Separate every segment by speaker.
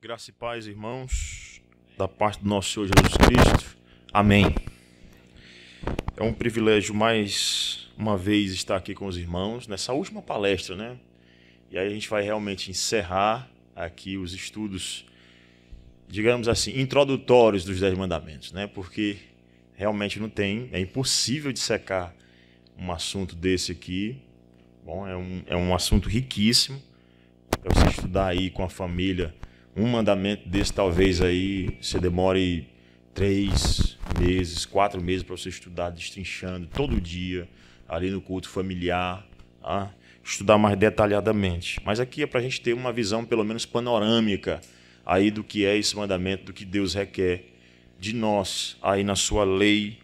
Speaker 1: Graça e paz, irmãos, da parte do nosso Senhor Jesus Cristo. Amém. É um privilégio mais uma vez estar aqui com os irmãos nessa última palestra, né? E aí a gente vai realmente encerrar aqui os estudos, digamos assim, introdutórios dos 10 mandamentos, né? Porque realmente não tem, é impossível dissecar um assunto desse aqui. Bom, é um assunto riquíssimo. Para você estudar aí com a família, um mandamento desse talvez aí você demore 3 meses, 4 meses para você estudar, destrinchando todo dia, ali no culto familiar, tá? Estudar mais detalhadamente. Mas aqui é para a gente ter uma visão pelo menos panorâmica aí do que é esse mandamento, do que Deus requer de nós, aí na sua lei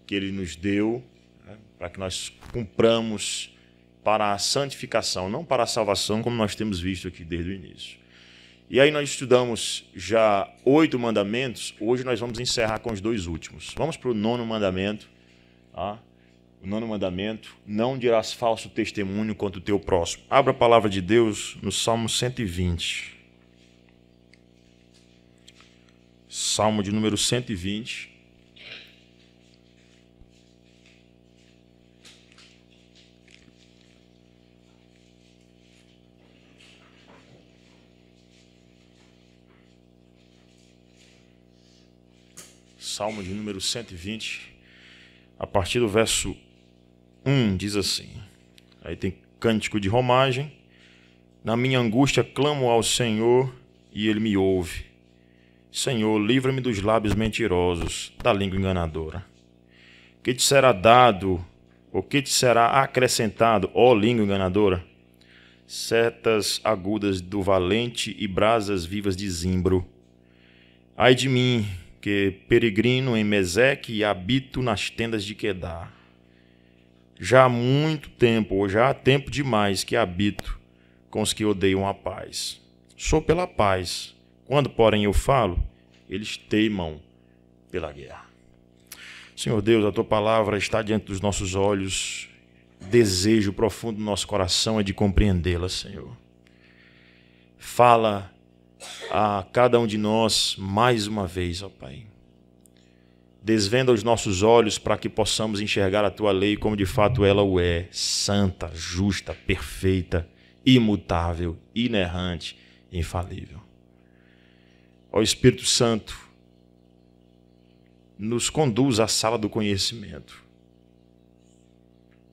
Speaker 1: que Ele nos deu, né, para que nós cumpramos para a santificação, não para a salvação, como nós temos visto aqui desde o início. E aí nós estudamos já 8 mandamentos, hoje nós vamos encerrar com os 2 últimos. Vamos para o 9º mandamento. Tá? O 9º mandamento, não dirás falso testemunho contra o teu próximo. Abra a palavra de Deus no Salmo 120. Salmo de número 120. Salmo de número 120, a partir do verso 1, diz assim. Aí tem cântico de romagem. Na minha angústia clamo ao Senhor e Ele me ouve. Senhor, livra-me dos lábios mentirosos, da língua enganadora. Que te será dado, ou que te será acrescentado, ó língua enganadora? Setas agudas do valente e brasas vivas de zimbro. Ai de mim, que peregrino em Meseque e habito nas tendas de Quedar. Já há muito tempo, ou já há tempo demais, que habito com os que odeiam a paz. Sou pela paz. Quando, porém, eu falo, eles teimam pela guerra. Senhor Deus, a Tua palavra está diante dos nossos olhos. Desejo profundo do nosso coração é de compreendê-la, Senhor. Fala a cada um de nós mais uma vez, ó Pai. Desvenda os nossos olhos para que possamos enxergar a Tua lei como de fato ela o é, santa, justa, perfeita, imutável, inerrante, infalível. Ó Espírito Santo, nos conduz à sala do conhecimento.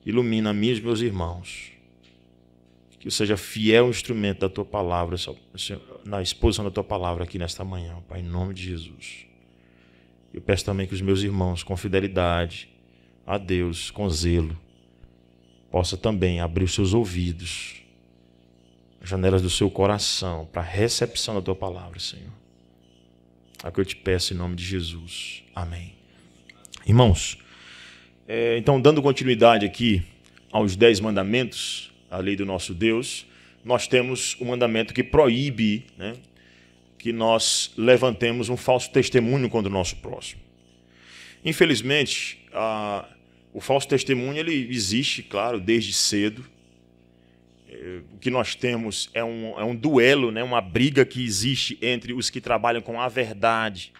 Speaker 1: Ilumina a mim e os meus irmãos. Que eu seja fiel instrumento da Tua palavra, na exposição da Tua palavra aqui nesta manhã, Pai, em nome de Jesus. Eu peço também que os meus irmãos, com fidelidade a Deus, com zelo, possam também abrir os seus ouvidos, as janelas do seu coração, para a recepção da Tua palavra, Senhor. É o que eu te peço em nome de Jesus. Amém. Irmãos, então, dando continuidade aqui aos 10 mandamentos, a lei do nosso Deus, nós temos um mandamento que proíbe, né, que nós levantemos um falso testemunho contra o nosso próximo. Infelizmente, o falso testemunho ele existe, claro, desde cedo. O que nós temos é um duelo, né, uma briga que existe entre os que trabalham com a verdade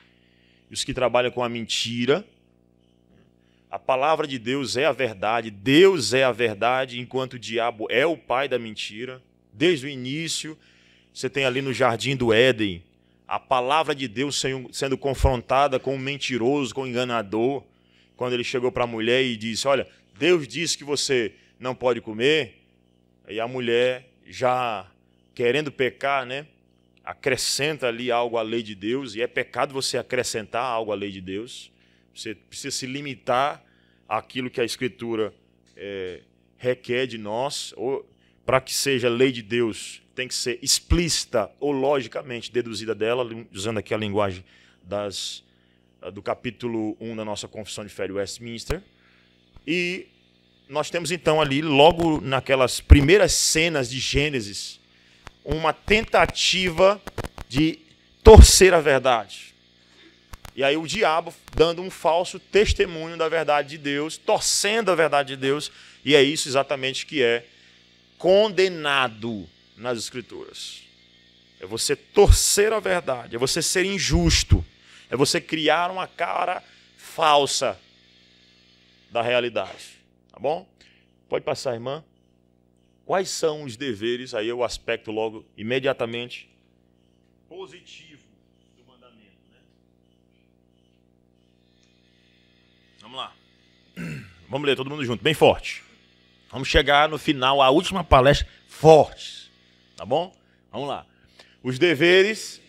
Speaker 1: e os que trabalham com a mentira. A palavra de Deus é a verdade, Deus é a verdade, enquanto o diabo é o pai da mentira. Desde o início, você tem ali no jardim do Éden, a palavra de Deus sendo confrontada com o mentiroso, com o enganador, quando ele chegou para a mulher e disse, olha, Deus disse que você não pode comer, e a mulher, já querendo pecar, né, acrescenta ali algo à lei de Deus, e é pecado você acrescentar algo à lei de Deus. Você precisa se limitar àquilo que a Escritura requer de nós. Para que seja lei de Deus, tem que ser explícita ou logicamente deduzida dela, usando aqui a linguagem do capítulo 1 da nossa Confissão de Fé de Westminster. E nós temos então ali, logo naquelas primeiras cenas de Gênesis, uma tentativa de torcer a verdade. E aí o diabo dando um falso testemunho da verdade de Deus, torcendo a verdade de Deus, e é isso exatamente que é condenado nas Escrituras. É você torcer a verdade, é você ser injusto, é você criar uma cara falsa da realidade. Tá bom? Pode passar, irmã. Quais são os deveres? Aí é o aspecto logo, imediatamente, positivo do mandamento. Né? Vamos lá. Vamos ler todo mundo junto, bem forte. Vamos chegar no final, a última palestra, forte. Tá bom? Vamos lá. Os deveres...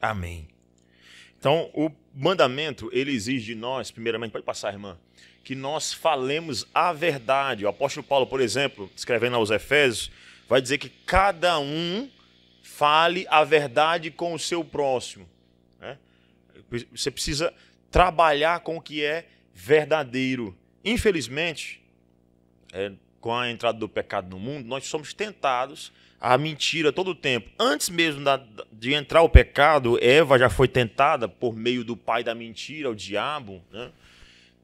Speaker 1: Amém. Então, o mandamento, ele exige de nós, primeiramente, pode passar, irmã, que nós falemos a verdade. O apóstolo Paulo, por exemplo, escrevendo aos Efésios, vai dizer que cada um fale a verdade com o seu próximo. Né? Você precisa trabalhar com o que é verdadeiro. Infelizmente, com a entrada do pecado no mundo, nós somos tentados a mentira todo o tempo. Antes mesmo de entrar o pecado, Eva já foi tentada por meio do pai da mentira, o diabo, né,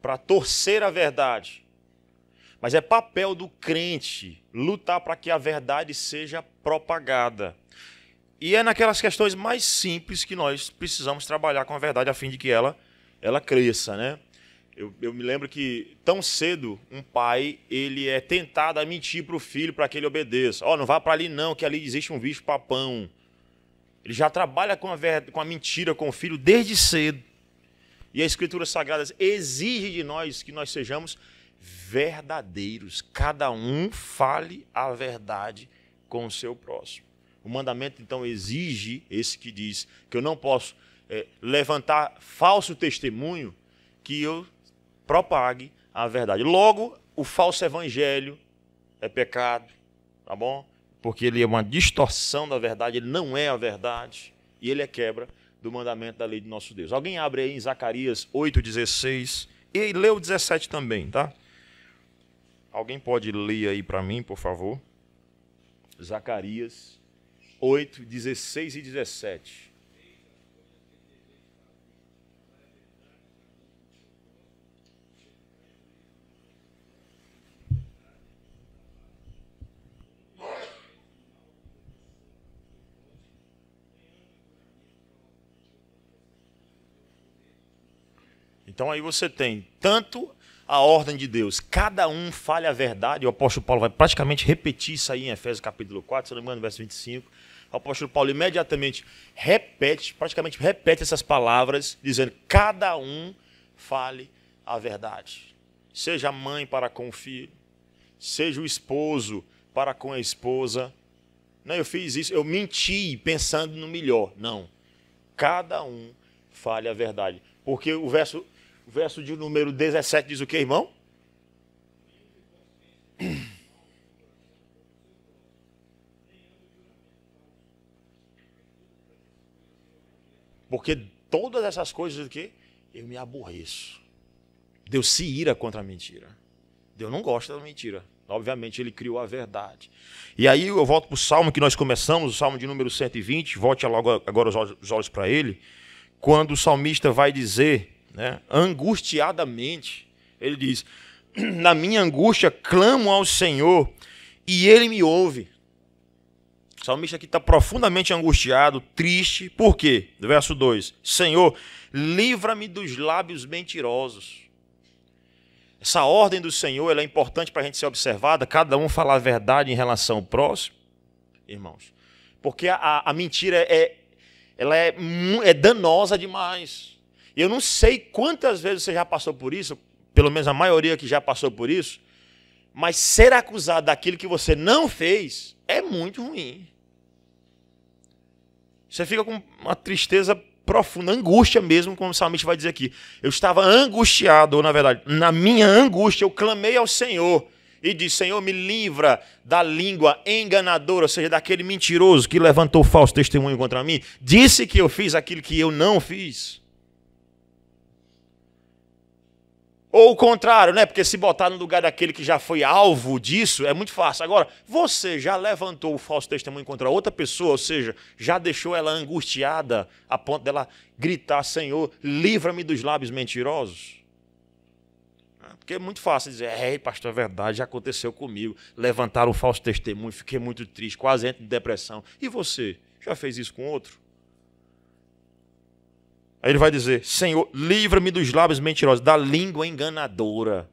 Speaker 1: para torcer a verdade. Mas é papel do crente lutar para que a verdade seja propagada. E é naquelas questões mais simples que nós precisamos trabalhar com a verdade a fim de que ela cresça, né? Eu me lembro que, tão cedo, um pai ele é tentado a mentir para o filho para que ele obedeça. Não vá para ali não, que ali existe um bicho papão. Ele já trabalha com a mentira com o filho desde cedo. E a Escritura Sagrada exige de nós que nós sejamos verdadeiros. Cada um fale a verdade com o seu próximo. O mandamento, então, exige esse que diz que eu não posso levantar falso testemunho, que eu propague a verdade. Logo, o falso evangelho é pecado, tá bom? Porque ele é uma distorção da verdade, ele não é a verdade, e ele é quebra do mandamento da lei de nosso Deus. Alguém abre aí em Zacarias 8,16, e lê o 17 também, tá? Alguém pode ler aí para mim, por favor? Zacarias 8, 16 e 17. Então aí você tem tanto a ordem de Deus, cada um fale a verdade. O apóstolo Paulo vai praticamente repetir isso aí em Efésios capítulo 4, se não me engano, verso 25. O apóstolo Paulo imediatamente praticamente repete essas palavras, dizendo: cada um fale a verdade. Seja a mãe para com o filho, seja o esposo para com a esposa. Não, eu fiz isso, eu menti pensando no melhor. Não, cada um fale a verdade. Porque o verso de número 17 diz o que, irmão? Porque todas essas coisas aqui, eu me aborreço. Deus se ira contra a mentira. Deus não gosta da mentira. Obviamente, ele criou a verdade. E aí eu volto para o Salmo que nós começamos, o Salmo de número 120, volte logo agora os olhos para ele, quando o salmista vai dizer, né, angustiadamente, ele diz: na minha angústia clamo ao Senhor e ele me ouve. salmista aqui está profundamente angustiado, triste. Por quê? Do verso 2. Senhor, livra-me dos lábios mentirosos. Essa ordem do Senhor ela é importante para a gente ser observada. Cada um falar a verdade em relação ao próximo. Irmãos. Porque a mentira ela é danosa demais. Eu não sei quantas vezes você já passou por isso. Pelo menos a maioria que já passou por isso. Mas ser acusado daquilo que você não fez é muito ruim. Você fica com uma tristeza profunda, angústia mesmo, como o salmista vai dizer aqui. Eu estava angustiado, ou na verdade, na minha angústia, eu clamei ao Senhor e disse, Senhor, me livra da língua enganadora, ou seja, daquele mentiroso que levantou falso testemunho contra mim, disse que eu fiz aquilo que eu não fiz. Ou o contrário, né? Porque se botar no lugar daquele que já foi alvo disso, é muito fácil. Agora, você já levantou o falso testemunho contra outra pessoa, ou seja, já deixou ela angustiada a ponto dela gritar, Senhor, livra-me dos lábios mentirosos? Porque é muito fácil dizer, pastor, é verdade, já aconteceu comigo. Levantaram um falso testemunho, fiquei muito triste, quase entro em depressão. E você, já fez isso com outro? Aí ele vai dizer, Senhor, livra-me dos lábios mentirosos, da língua enganadora.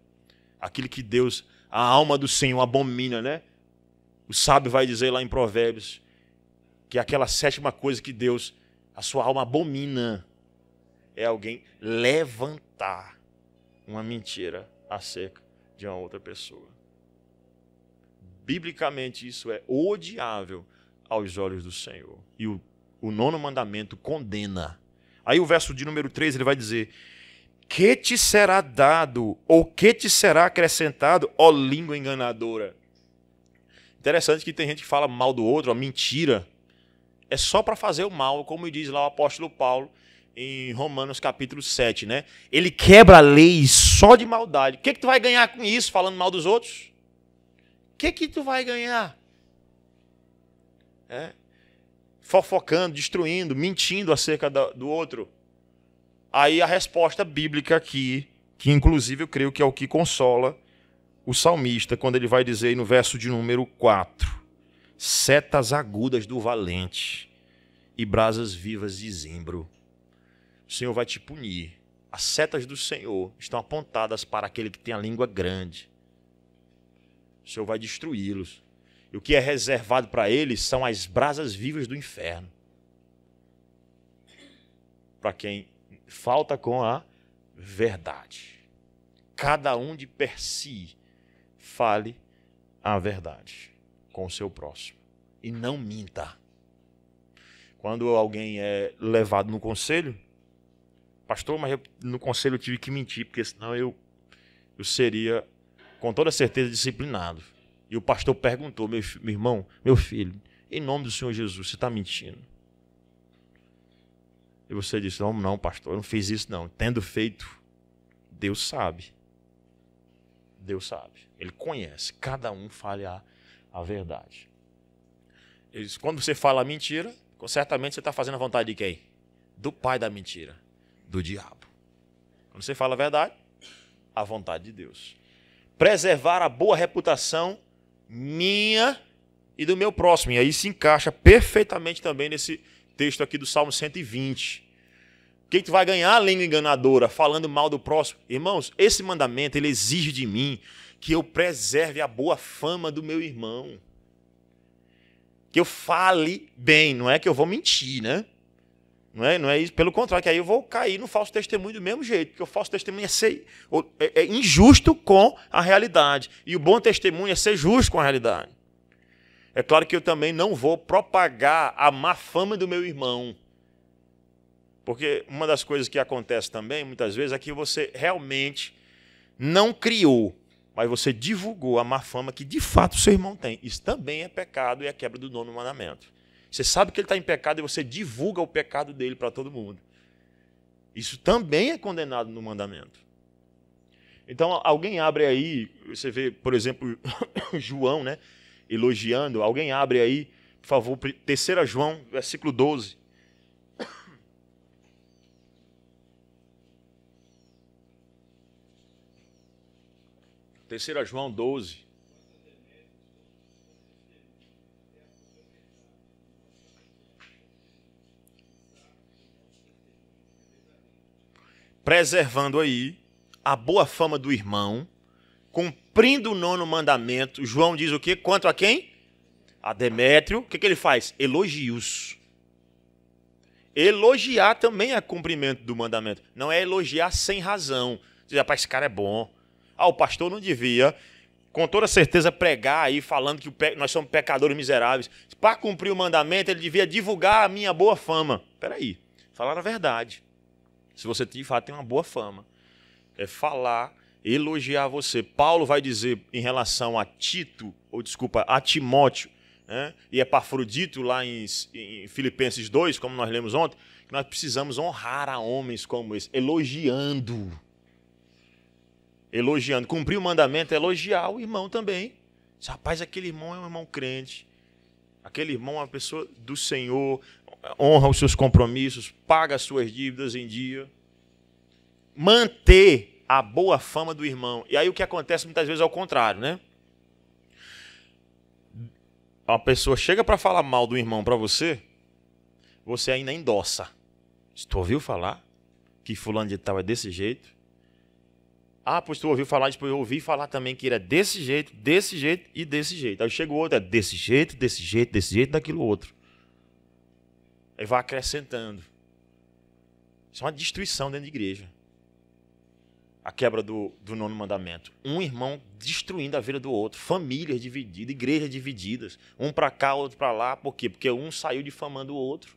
Speaker 1: Aquilo que Deus, a alma do Senhor abomina, né? O sábio vai dizer lá em Provérbios, que aquela sétima coisa que Deus, a sua alma abomina, é alguém levantar uma mentira acerca de uma outra pessoa. Biblicamente isso é odiável aos olhos do Senhor. E o nono mandamento condena. Aí o verso de número 3 ele vai dizer, que te será dado ou que te será acrescentado, ó língua enganadora. Interessante que tem gente que fala mal do outro, a mentira é só para fazer o mal, como diz lá o apóstolo Paulo em Romanos capítulo 7, né? Ele quebra a lei só de maldade. O que tu vai ganhar com isso, falando mal dos outros? O que tu vai ganhar? Fofocando, destruindo, mentindo acerca do outro. Aí a resposta bíblica aqui, que inclusive eu creio que é o que consola o salmista, quando ele vai dizer aí no verso de número 4, setas agudas do valente e brasas vivas de zimbro. O Senhor vai te punir. As setas do Senhor estão apontadas para aquele que tem a língua grande. O Senhor vai destruí-los. E o que é reservado para eles são as brasas vivas do inferno. Para quem falta com a verdade. Cada um de per si fale a verdade com o seu próximo. E não minta. Quando alguém é levado no conselho, pastor, mas no conselho eu tive que mentir, porque senão eu seria, com toda certeza, disciplinado. E o pastor perguntou, meu irmão, meu filho, em nome do Senhor Jesus, você está mentindo? E você disse, não, pastor, eu não fiz isso não. Tendo feito, Deus sabe. Deus sabe. Ele conhece. Cada um fale a verdade. Ele disse, quando você fala a mentira, certamente você está fazendo a vontade de quem? Do pai da mentira. Do diabo. Quando você fala a verdade, a vontade de Deus. Preservar a boa reputação minha e do meu próximo. E aí se encaixa perfeitamente também nesse texto aqui do Salmo 120. O que tu vai ganhar, língua enganadora, falando mal do próximo? Irmãos, esse mandamento ele exige de mim que eu preserve a boa fama do meu irmão. Que eu fale bem, não é que eu vou mentir, né? Não é isso, pelo contrário, que aí eu vou cair no falso testemunho do mesmo jeito, porque o falso testemunho é injusto com a realidade, e o bom testemunho é ser justo com a realidade. É claro que eu também não vou propagar a má fama do meu irmão, porque uma das coisas que acontece também, muitas vezes, é que você realmente não criou, mas você divulgou a má fama que de fato o seu irmão tem. Isso também é pecado e é quebra do nono mandamento. Você sabe que ele está em pecado e você divulga o pecado dele para todo mundo. Isso também é condenado no mandamento. Então, alguém abre aí, você vê, por exemplo, João, né, elogiando. Alguém abre aí, por favor, 3 João, versículo 12. 3 João 12. preservando aí a boa fama do irmão, cumprindo o 9º mandamento. João diz o quê? Quanto a quem? A Demétrio. O que ele faz? Elogios. Elogiar também é cumprimento do mandamento. Não é elogiar sem razão. Dizer, rapaz, esse cara é bom. O pastor não devia, com toda certeza, pregar aí falando que nós somos pecadores miseráveis. Para cumprir o mandamento, ele devia divulgar a minha boa fama. Espera aí, falar a verdade. Se você de fato tem uma boa fama, é falar, elogiar você. Paulo vai dizer em relação a a Timóteo, né, e Epafrodito lá em Filipenses 2, como nós lemos ontem, que nós precisamos honrar a homens como esse, elogiando. Elogiando. Cumprir o mandamento é elogiar o irmão também. Rapaz, aquele irmão é um irmão crente. Aquele irmão é uma pessoa do Senhor, honra os seus compromissos, paga as suas dívidas em dia. Manter a boa fama do irmão. E aí o que acontece muitas vezes é o contrário, né? Uma pessoa chega para falar mal do irmão para você, você ainda endossa. Tu ouviu falar que fulano de tal é desse jeito? Pois tu ouviu falar, depois eu ouvi falar também que era desse jeito e desse jeito. Aí chega o outro, é desse jeito, daquilo outro. Aí vai acrescentando. Isso é uma destruição dentro da igreja. A quebra do 9º mandamento. Um irmão destruindo a vida do outro. Famílias divididas, igrejas divididas. Um para cá, outro para lá. Por quê? Porque um saiu difamando o outro.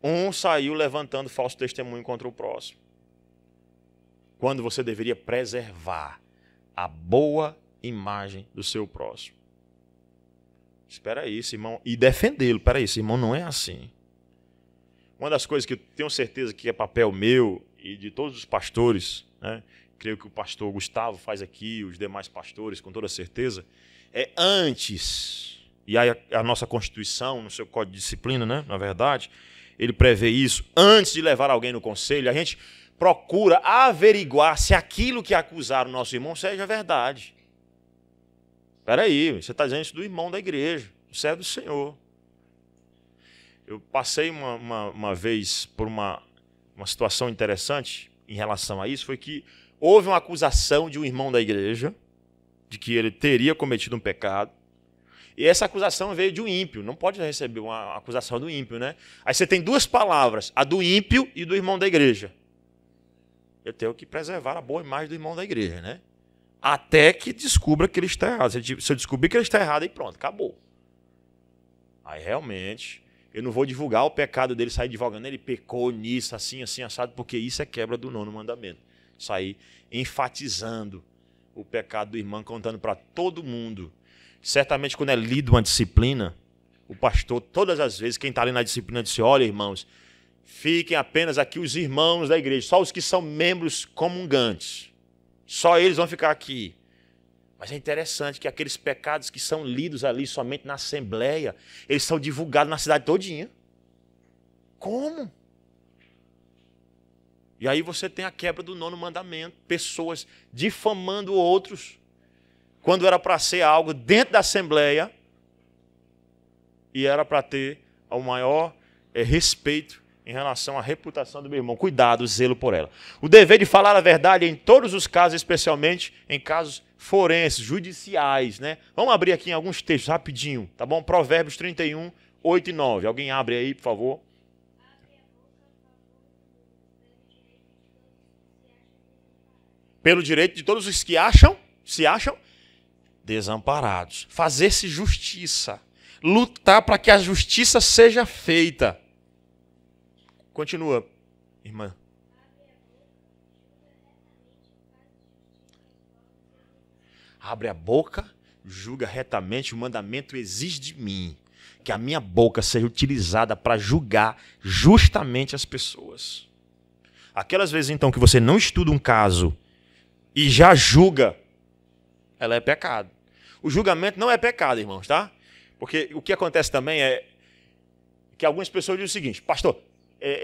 Speaker 1: Um saiu levantando falso testemunho contra o próximo. Quando você deveria preservar a boa imagem do seu próximo. Espera aí, esse irmão. E defendê-lo. Espera aí, esse irmão não é assim. Uma das coisas que eu tenho certeza que é papel meu e de todos os pastores, né? Creio que o pastor Gustavo faz aqui, os demais pastores, com toda certeza, é antes, e aí a nossa Constituição, no seu Código de Disciplina, né, na verdade, ele prevê isso, antes de levar alguém no conselho, a gente procura averiguar se aquilo que acusaram o nosso irmão seja verdade. Espera aí, você está dizendo isso do irmão da igreja, do servo do Senhor. Eu passei uma vez por uma situação interessante em relação a isso, foi que houve uma acusação de um irmão da igreja, de que ele teria cometido um pecado, e essa acusação veio de um ímpio. Não pode receber uma acusação do ímpio, né? Aí você tem duas palavras, a do ímpio e do irmão da igreja. Eu tenho que preservar a boa imagem do irmão da igreja, né? Até que descubra que ele está errado. Se eu descobrir que ele está errado, aí pronto, acabou. Aí realmente, eu não vou divulgar o pecado dele, sair divulgando, ele pecou nisso, assim, assado, porque isso é quebra do 9º mandamento. Sair enfatizando o pecado do irmão, contando para todo mundo. Certamente, quando é lido uma disciplina, o pastor, todas as vezes, quem está ali na disciplina, disse, olha, irmãos, fiquem apenas aqui os irmãos da igreja, só os que são membros comungantes. Só eles vão ficar aqui. Mas é interessante que aqueles pecados que são lidos ali somente na assembleia, eles são divulgados na cidade todinha. Como? E aí você tem a quebra do 9º mandamento. Pessoas difamando outros, quando era para ser algo dentro da assembleia, e era para ter o maior respeito em relação à reputação do meu irmão. Cuidado, zelo por ela. O dever de falar a verdade em todos os casos, especialmente em casos forenses, judiciais, né? Vamos abrir aqui em alguns textos rapidinho, tá bom? Provérbios 31, 8 e 9. Alguém abre aí, por favor. Pelo direito de todos os que se acham desamparados. Fazer-se justiça. Lutar para que a justiça seja feita. Continua, irmã. Abre a boca, julga retamente, o mandamento exige de mim que a minha boca seja utilizada para julgar justamente as pessoas. Aquelas vezes, então, que você não estuda um caso e já julga, ela é pecado. O julgamento não é pecado, irmãos, tá? Porque o que acontece também é que algumas pessoas dizem o seguinte, pastor,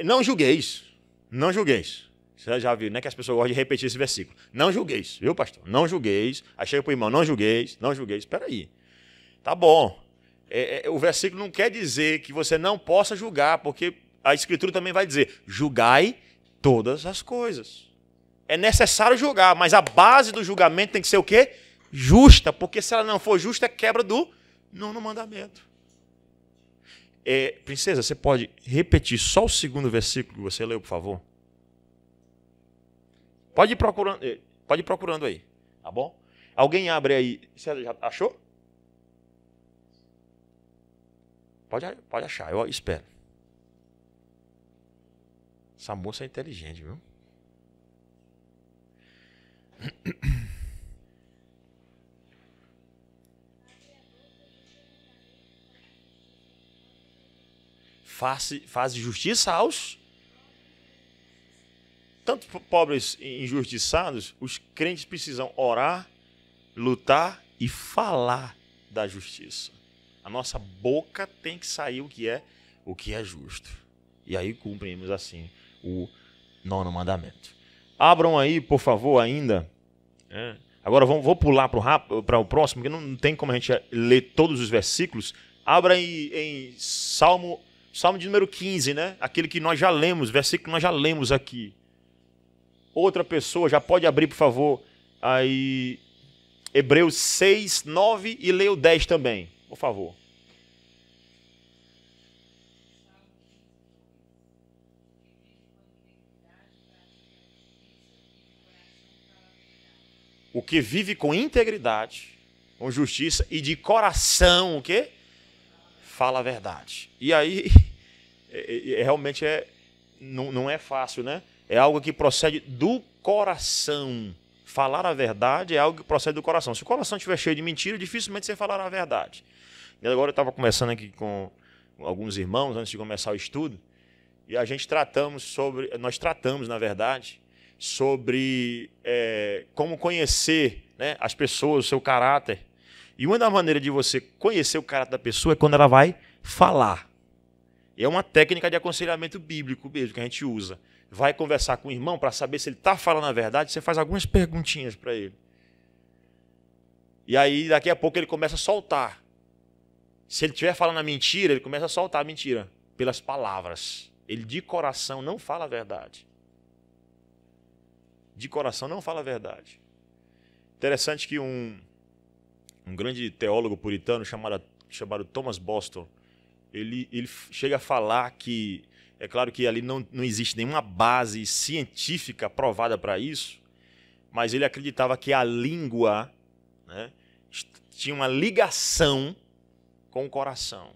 Speaker 1: não julgueis, não julgueis. Você já viu, né, que as pessoas gostam de repetir esse versículo. Não julgueis, viu, pastor? Não julgueis. Aí chega para o irmão, não julgueis, não julgueis. Espera aí. Tá bom. O versículo não quer dizer que você não possa julgar, porque a Escritura também vai dizer, julgai todas as coisas. É necessário julgar, mas a base do julgamento tem que ser o quê? Justa, porque se ela não for justa, é quebra do nono mandamento. Princesa, você pode repetir só o segundo versículo que você leu, por favor? Pode ir procurando aí, tá bom? Alguém abre aí. Você já achou? Pode achar, eu espero. Essa moça é inteligente, viu? Faz justiça aos tanto pobres e injustiçados. Os crentes precisam orar, lutar e falar da justiça. A nossa boca tem que sair o que é justo. E aí cumprimos assim o nono mandamento. Abram aí, por favor, ainda. Agora vou pular para o próximo, porque não tem como a gente ler todos os versículos. Abra aí em Salmo de número 15, né? Aquele que nós já lemos, versículo que nós já lemos aqui. Outra pessoa já pode abrir, por favor, aí Hebreus 6, 9 e leia o 10 também, por favor. O que vive com integridade, com justiça e de coração, o quê? Fala a verdade. E aí, realmente não é fácil, né? É algo que procede do coração. Falar a verdade é algo que procede do coração. Se o coração estiver cheio de mentira, dificilmente você falará a verdade. E agora eu estava conversando aqui com alguns irmãos, antes de começar o estudo, e nós tratamos, na verdade, sobre como conhecer, né, as pessoas, o seu caráter. E uma das maneiras de você conhecer o caráter da pessoa é quando ela vai falar. E é uma técnica de aconselhamento bíblico mesmo que a gente usa. Vai conversar com o irmão para saber se ele está falando a verdade, você faz algumas perguntinhas para ele. E aí, daqui a pouco, ele começa a soltar. Se ele estiver falando a mentira, ele começa a soltar a mentira pelas palavras. Ele, de coração, não fala a verdade. De coração, não fala a verdade. Interessante que um grande teólogo puritano chamado Thomas Boston, ele chega a falar que, é claro que ali não existe nenhuma base científica provada para isso, mas ele acreditava que a língua, né, tinha uma ligação com o coração.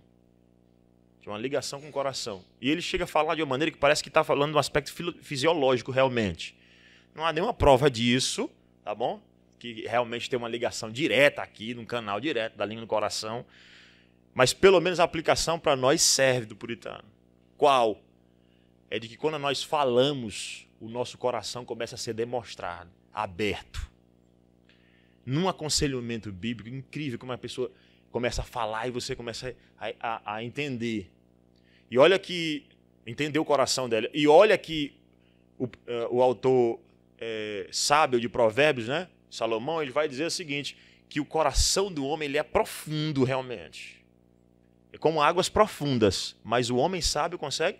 Speaker 1: Tinha uma ligação com o coração. E ele chega a falar de uma maneira que parece que está falando de um aspecto fisiológico realmente. Não há nenhuma prova disso, tá bom? Que realmente tem uma ligação direta aqui, num canal direto da língua no coração. Mas pelo menos a aplicação para nós serve do puritano. Qual? É de que quando nós falamos, o nosso coração começa a ser demonstrado, aberto. Num aconselhamento bíblico, incrível como a pessoa começa a falar e você começa a entender. E olha que, entender o coração dela. E olha que o autor sábio de Provérbios, né, Salomão, ele vai dizer o seguinte, que o coração do homem ele é profundo realmente. É como águas profundas, mas o homem sábio consegue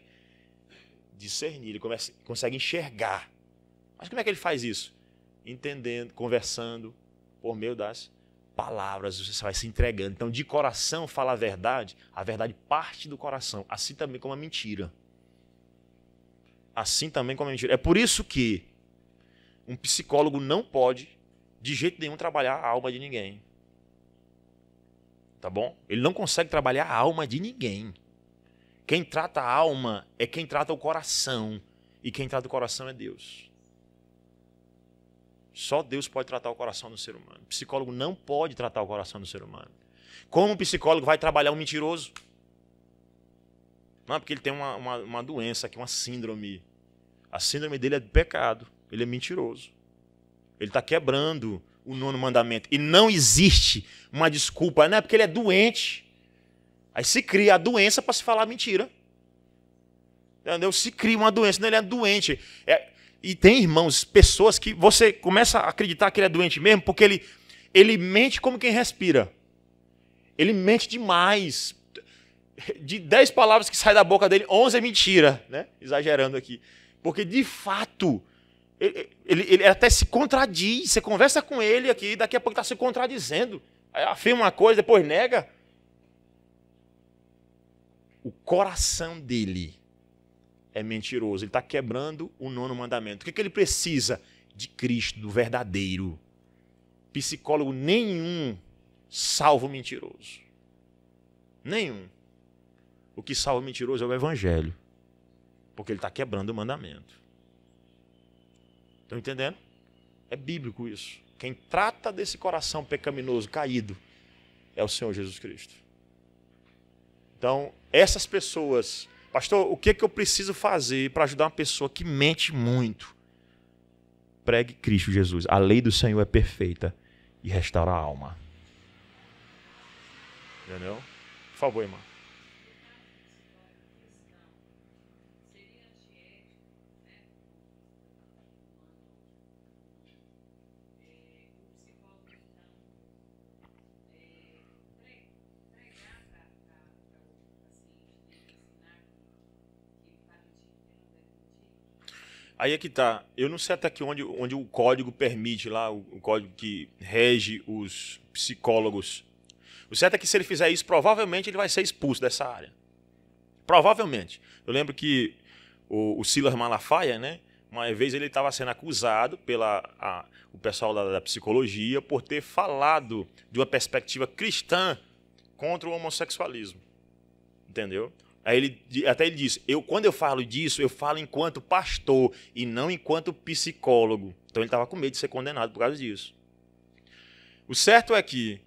Speaker 1: discernir, ele consegue enxergar. Mas como é que ele faz isso? Entendendo, conversando por meio das palavras, você vai se entregando. Então, de coração fala a verdade parte do coração, assim também como a mentira. Assim também como a mentira. É por isso que um psicólogo não pode, de jeito nenhum, trabalhar a alma de ninguém. Tá bom? Ele não consegue trabalhar a alma de ninguém. Quem trata a alma é quem trata o coração. E quem trata o coração é Deus. Só Deus pode tratar o coração do ser humano. O psicólogo não pode tratar o coração do ser humano. Como um psicólogo vai trabalhar um mentiroso? Não, porque ele tem uma doença aqui, uma síndrome. A síndrome dele é de pecado. Ele é mentiroso. Ele está quebrando o nono mandamento. E não existe uma desculpa. Não é porque ele é doente. Aí se cria a doença para se falar mentira. Entendeu? Se cria uma doença. Não, ele é doente. E tem, irmãos, pessoas que você começa a acreditar que ele é doente mesmo porque ele mente como quem respira. Ele mente demais. De 10 palavras que saem da boca dele, 11 é mentira, né? Exagerando aqui. Porque, de fato, ele até se contradiz. Você conversa com ele aqui, daqui a pouco está se contradizendo. Aí afirma uma coisa, depois nega. O coração dele é mentiroso. Ele está quebrando o 9º mandamento. O que ele precisa? De Cristo, do verdadeiro. Psicólogo nenhum salva o mentiroso. Nenhum. O que salva o mentiroso é o evangelho. Porque ele está quebrando o mandamento. Estão entendendo? É bíblico isso. Quem trata desse coração pecaminoso, caído, é o Senhor Jesus Cristo. Então, essas pessoas... Pastor, o que eu preciso fazer para ajudar uma pessoa que mente muito? Pregue Cristo Jesus. A lei do Senhor é perfeita e restaura a alma. Entendeu? Por favor, irmão. Aí é que tá. Eu não sei até que onde o código permite lá, o código que rege os psicólogos. O certo é que se ele fizer isso, provavelmente ele vai ser expulso dessa área. Provavelmente. Eu lembro que o Silas Malafaia, né, uma vez ele estava sendo acusado o pessoal da psicologia por ter falado de uma perspectiva cristã contra o homossexualismo. Entendeu? Aí ele disse, quando eu falo disso, eu falo enquanto pastor e não enquanto psicólogo. Então ele estava com medo de ser condenado por causa disso. O certo é que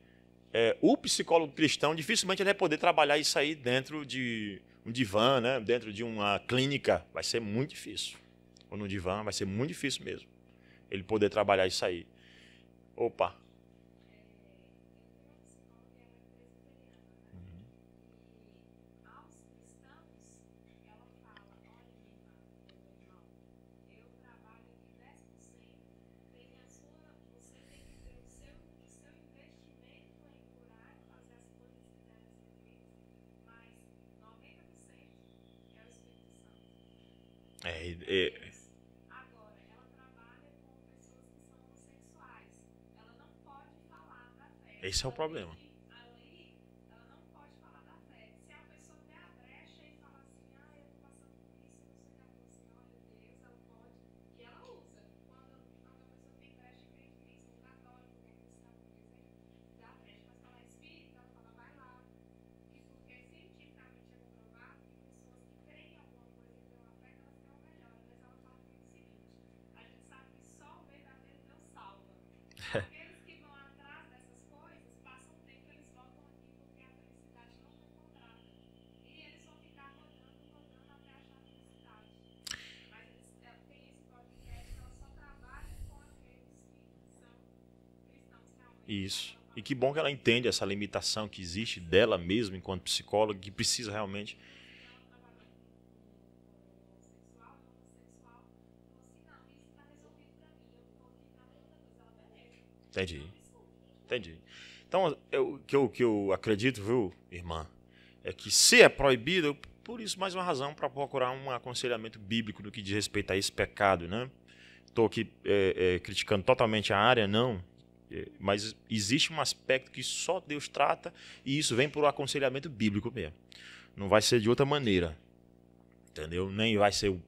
Speaker 1: o psicólogo cristão dificilmente ele vai poder trabalhar isso aí dentro de um divã, né? Dentro de uma clínica. Vai ser muito difícil. Ou no divã, vai ser muito difícil mesmo. Ele poder trabalhar isso aí. Opa!
Speaker 2: Agora, ela trabalha com pessoas que são homossexuais. Ela não pode falar da fé.
Speaker 1: Esse é o problema.
Speaker 2: Ali, ela não pode falar da fé. Se a pessoa der a brecha e falar assim, eu estou passando por isso, você já falou assim, olha Deus, ela pode. E ela usa. Quando a pessoa tem brecha e crê em Cristo, no católico, que é cristão, por exemplo, dá a brecha, mas falar espírita, ela fala, vai lá. E porque cientificamente é comprovado que pessoas que creem em alguma coisa e têm uma fé, elas têm uma melhora. Mas ela fala o seguinte, a gente sabe que só o verdadeiro Deus salva. Aqueles que vão atrás dessas coisas, passam um tempo, eles voltam aqui porque a felicidade não foi encontrada. E eles vão ficar rodando até achar a felicidade. Mas eles têm esse podcast, ela só trabalha com aqueles que são cristãos realmente.
Speaker 1: Isso. E que bom que ela entende essa limitação que existe dela mesma enquanto psicóloga, que precisa realmente... Entendi. Então, o que eu acredito, viu, irmã, é que se é proibido, por isso mais uma razão para procurar um aconselhamento bíblico no que diz respeito a esse pecado, né? Estou aqui criticando totalmente a área, não. Mas existe um aspecto que só Deus trata e isso vem por um aconselhamento bíblico mesmo. Não vai ser de outra maneira, entendeu? Nem vai ser o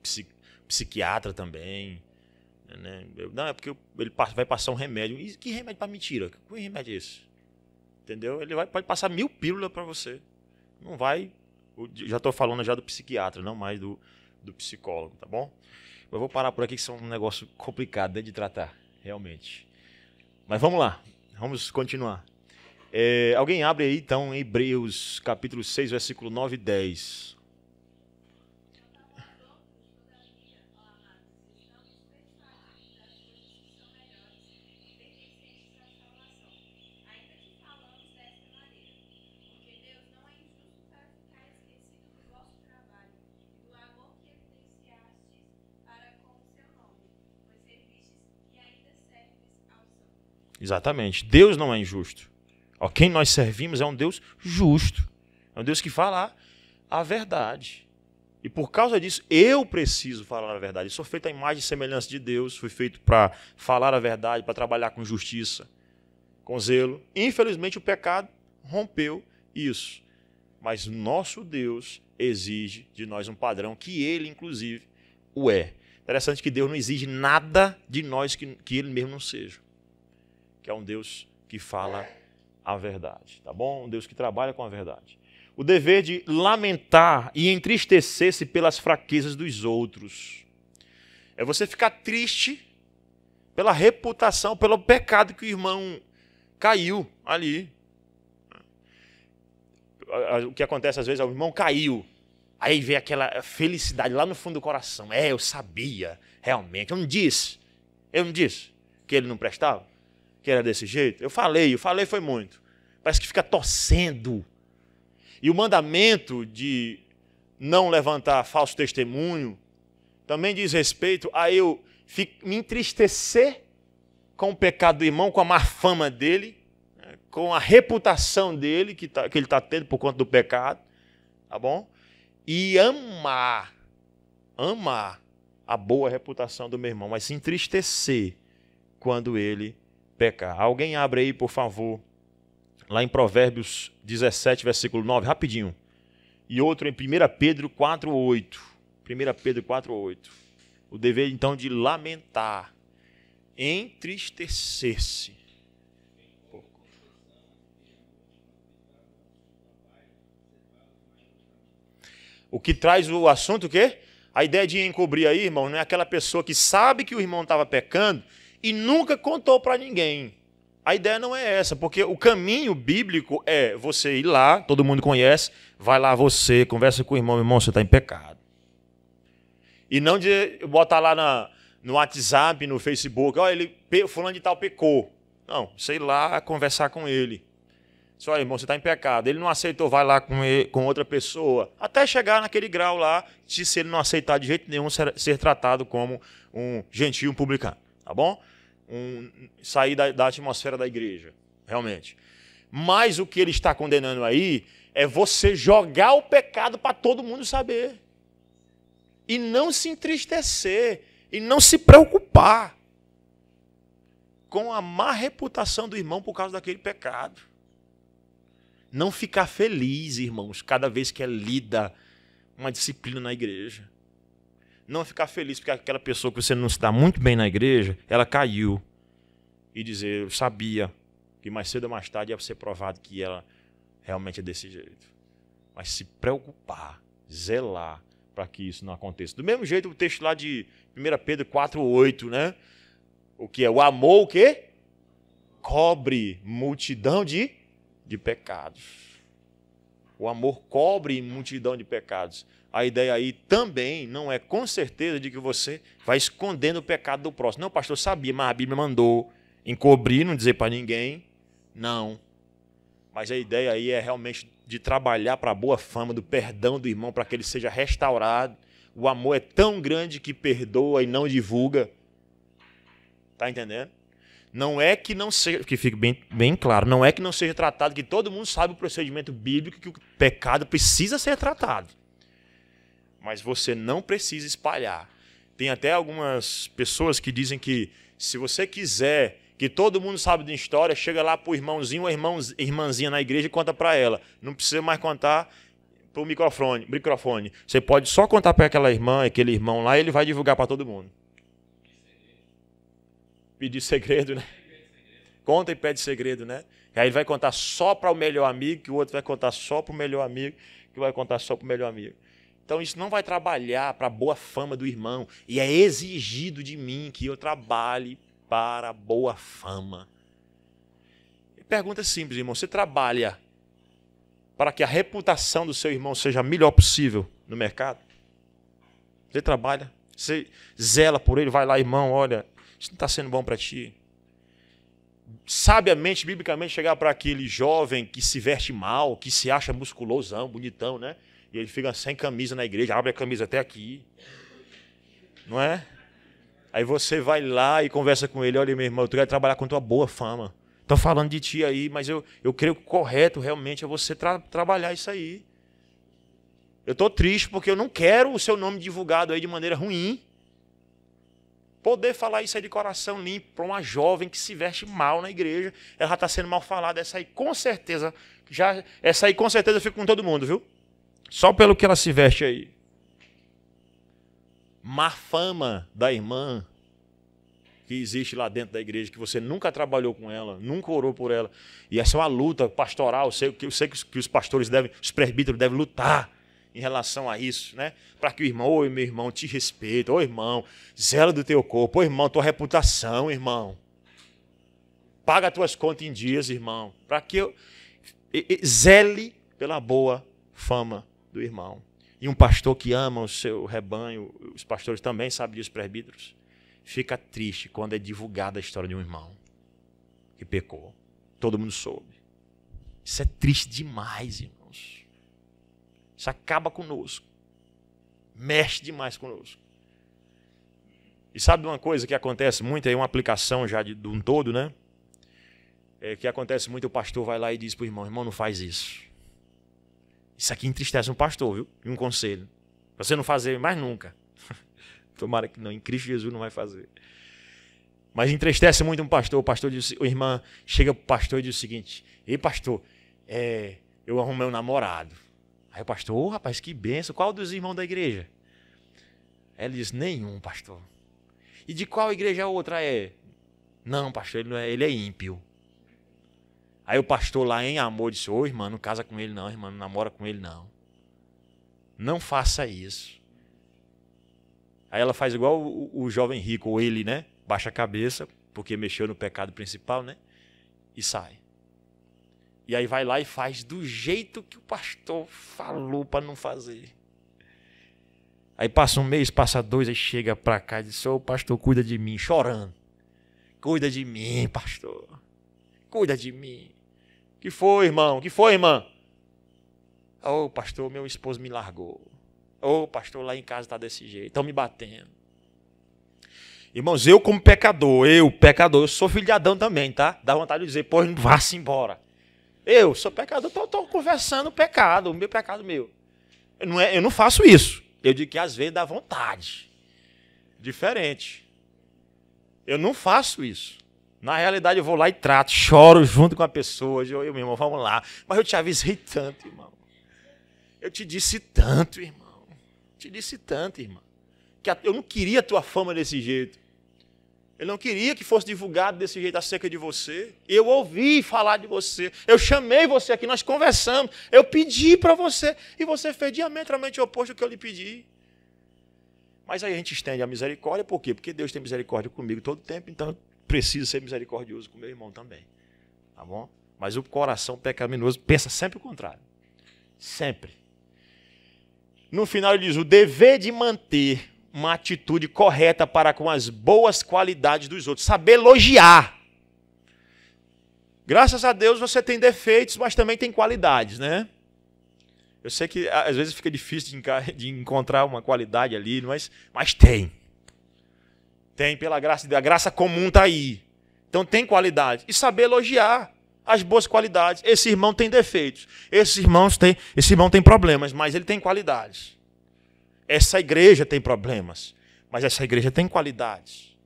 Speaker 1: psiquiatra também, né? Não, é porque ele vai passar um remédio. E que remédio para mentira? Que remédio é esse? Entendeu? Ele pode passar 1000 pílulas para você. Não vai... Já estou falando já do psiquiatra, não mais do psicólogo, tá bom? Eu vou parar por aqui, que isso é um negócio complicado de tratar, realmente. Mas vamos lá, vamos continuar. Alguém abre aí, então, em Hebreus, capítulo 6, versículo 9 e 10. Exatamente. Deus não é injusto. Quem nós servimos é um Deus justo. É um Deus que fala a verdade. E por causa disso, eu preciso falar a verdade. Eu sou feito à imagem e semelhança de Deus, fui feito para falar a verdade, para trabalhar com justiça, com zelo. Infelizmente, o pecado rompeu isso. Mas nosso Deus exige de nós um padrão que ele, inclusive, o é. Interessante que Deus não exige nada de nós que ele mesmo não seja. Que é um Deus que fala a verdade, tá bom? Um Deus que trabalha com a verdade. O dever de lamentar e entristecer-se pelas fraquezas dos outros. É você ficar triste pela reputação, pelo pecado que o irmão caiu ali. O que acontece às vezes é o irmão caiu. Aí vem aquela felicidade lá no fundo do coração. Eu sabia, realmente. Eu não disse que ele não prestava, que era desse jeito. Eu falei foi muito. Parece que fica torcendo. E o mandamento de não levantar falso testemunho também diz respeito a eu me entristecer com o pecado do irmão, com a má fama dele, com a reputação dele que ele está tendo por conta do pecado, tá bom? E amar a boa reputação do meu irmão, mas se entristecer quando ele pecar. Alguém abre aí, por favor, lá em Provérbios 17, versículo 9, rapidinho. E outro em 1 Pedro 4:8. 1 Pedro 4:8. O dever, então, de lamentar, entristecer-se. O que traz o assunto, o quê? A ideia de encobrir aí, irmão, não é aquela pessoa que sabe que o irmão estava pecando e nunca contou para ninguém. A ideia não é essa, porque o caminho bíblico é você ir lá, todo mundo conhece, vai lá você, conversa com o irmão, você está em pecado. E não de botar lá no WhatsApp, no Facebook, fulano de tal pecou. Não, sei lá, conversar com ele. Só, irmão, você está em pecado. Ele não aceitou, vai lá com outra pessoa. Até chegar naquele grau lá, se ele não aceitar de jeito nenhum, ser tratado como um gentio publicano. Tá bom? Sair da atmosfera da igreja, realmente. Mas o que ele está condenando aí é você jogar o pecado para todo mundo saber. E não se entristecer. E não se preocupar com a má reputação do irmão por causa daquele pecado. Não ficar feliz, irmãos, cada vez que é lida uma disciplina na igreja. Não ficar feliz porque aquela pessoa que você não está muito bem na igreja, ela caiu. E dizer, eu sabia que mais cedo ou mais tarde ia ser provado que ela realmente é desse jeito. Mas se preocupar, zelar para que isso não aconteça. Do mesmo jeito, o texto lá de 1 Pedro 4:8, né? O que é? O amor, o quê? Cobre multidão de pecados. O amor cobre multidão de pecados. A ideia aí também não é com certeza de que você vai escondendo o pecado do próximo. Não, pastor, sabia, mas a Bíblia mandou encobrir, não dizer para ninguém. Não. Mas a ideia aí é realmente de trabalhar para a boa fama do perdão do irmão, para que ele seja restaurado. O amor é tão grande que perdoa e não divulga. Está entendendo? Não é que não seja, que fique bem claro, não é que não seja tratado, que todo mundo sabe o procedimento bíblico, que o pecado precisa ser tratado. Mas você não precisa espalhar. Tem até algumas pessoas que dizem que se você quiser que todo mundo sabe da história, chega lá para o irmãozinho ou irmãzinha na igreja e conta para ela. Não precisa mais contar para o microfone. Você pode só contar para aquela irmã, aquele irmão lá, e ele vai divulgar para todo mundo. Pedir segredo, né? Conta e pede segredo, né? E aí ele vai contar só para o melhor amigo, que o outro vai contar só para o melhor amigo, que vai contar só para o melhor amigo. Então isso não vai trabalhar para a boa fama do irmão. E é exigido de mim que eu trabalhe para a boa fama. Pergunta simples, irmão. Você trabalha para que a reputação do seu irmão seja a melhor possível no mercado? Você trabalha? Você zela por ele? Vai lá, irmão, olha, isso não está sendo bom para ti. Sabiamente, biblicamente, chegar para aquele jovem que se veste mal, que se acha musculosão, bonitão, né? E ele fica sem camisa na igreja, abre a camisa até aqui. Não é? Aí você vai lá e conversa com ele, olha, meu irmão, eu quero trabalhar com tua boa fama. Estou falando de ti aí, mas eu creio que o correto realmente é você trabalhar isso aí. Eu estou triste porque eu não quero o seu nome divulgado aí de maneira ruim. Poder falar isso aí de coração limpo para uma jovem que se veste mal na igreja, ela já está sendo mal falada. Essa aí com certeza fica com todo mundo, viu? Só pelo que ela se veste aí. Má fama da irmã que existe lá dentro da igreja, que você nunca trabalhou com ela, nunca orou por ela. E essa é uma luta pastoral. Eu sei que os pastores os presbíteros devem lutar em relação a isso, né? Para que o irmão, oi meu irmão, te respeita, ô irmão, zela do teu corpo, ô irmão, tua reputação, irmão. Paga as tuas contas em dias, irmão, para que eu zele pela boa fama do irmão. E um pastor que ama o seu rebanho, os pastores também sabem disso, presbíteros, fica triste quando é divulgada a história de um irmão que pecou. Todo mundo soube. Isso é triste demais, irmãos. Isso acaba conosco. Mexe demais conosco. E sabe uma coisa que acontece muito, é uma aplicação já de um todo, né? Que acontece muito, o pastor vai lá e diz para o irmão, irmão, não faz isso. Isso aqui entristece um pastor, viu? E um conselho. Pra você não fazer mais nunca. Tomara que não, em Cristo Jesus não vai fazer. Mas entristece muito um pastor. O pastor diz, o irmão chega para o pastor e diz o seguinte, ei pastor, eu arrumei um namorado. Aí o pastor, ô rapaz, que benção, qual dos irmãos da igreja? Aí ele diz, nenhum, pastor. E de qual igreja a outra é? Não, pastor, ele é ímpio. Aí o pastor lá em amor disse, ô irmã, não casa com ele não, irmã, não namora com ele não. Não faça isso. Aí ela faz igual o jovem rico, ou ele, né? Baixa a cabeça, porque mexeu no pecado principal, né? E sai. E aí vai lá e faz do jeito que o pastor falou para não fazer. Aí passa um mês, passa dois, aí chega para cá e diz, ô pastor, cuida de mim, chorando. Cuida de mim, pastor. Cuida de mim. Que foi, irmão? Que foi, irmã? Ô pastor, meu esposo me largou. Ô pastor, lá em casa está desse jeito, estão me batendo. Irmãos, eu como pecador, eu sou filho de Adão também, tá? Dá vontade de dizer, pois vá-se embora. Eu sou pecador, estou conversando o pecado, o meu pecado meu. Eu não faço isso. Eu digo que às vezes dá vontade. Diferente. Eu não faço isso. Na realidade eu vou lá e trato, choro junto com a pessoa. Eu meu irmão, vamos lá. Mas eu te avisei tanto, irmão. Eu te disse tanto, irmão. Te disse tanto, irmão. Que eu não queria a tua fama desse jeito. Eu não queria que fosse divulgado desse jeito acerca de você. Eu ouvi falar de você. Eu chamei você aqui, nós conversamos. Eu pedi para você. E você fez diametralmente o oposto do que eu lhe pedi. Mas aí a gente estende a misericórdia. Por quê? Porque Deus tem misericórdia comigo todo tempo. Então eu preciso ser misericordioso com meu irmão também. Tá bom? Mas o coração pecaminoso pensa sempre o contrário. Sempre. No final ele diz, o dever de manter uma atitude correta para com as boas qualidades dos outros. Saber elogiar. Graças a Deus você tem defeitos, mas também tem qualidades, né? Eu sei que às vezes fica difícil de encontrar uma qualidade ali, mas tem. Tem, pela graça de Deus. A graça comum está aí. Então tem qualidade. E saber elogiar as boas qualidades. Esse irmão tem defeitos. Esse irmão tem problemas, mas ele tem qualidades. Essa igreja tem problemas, mas essa igreja tem qualidades.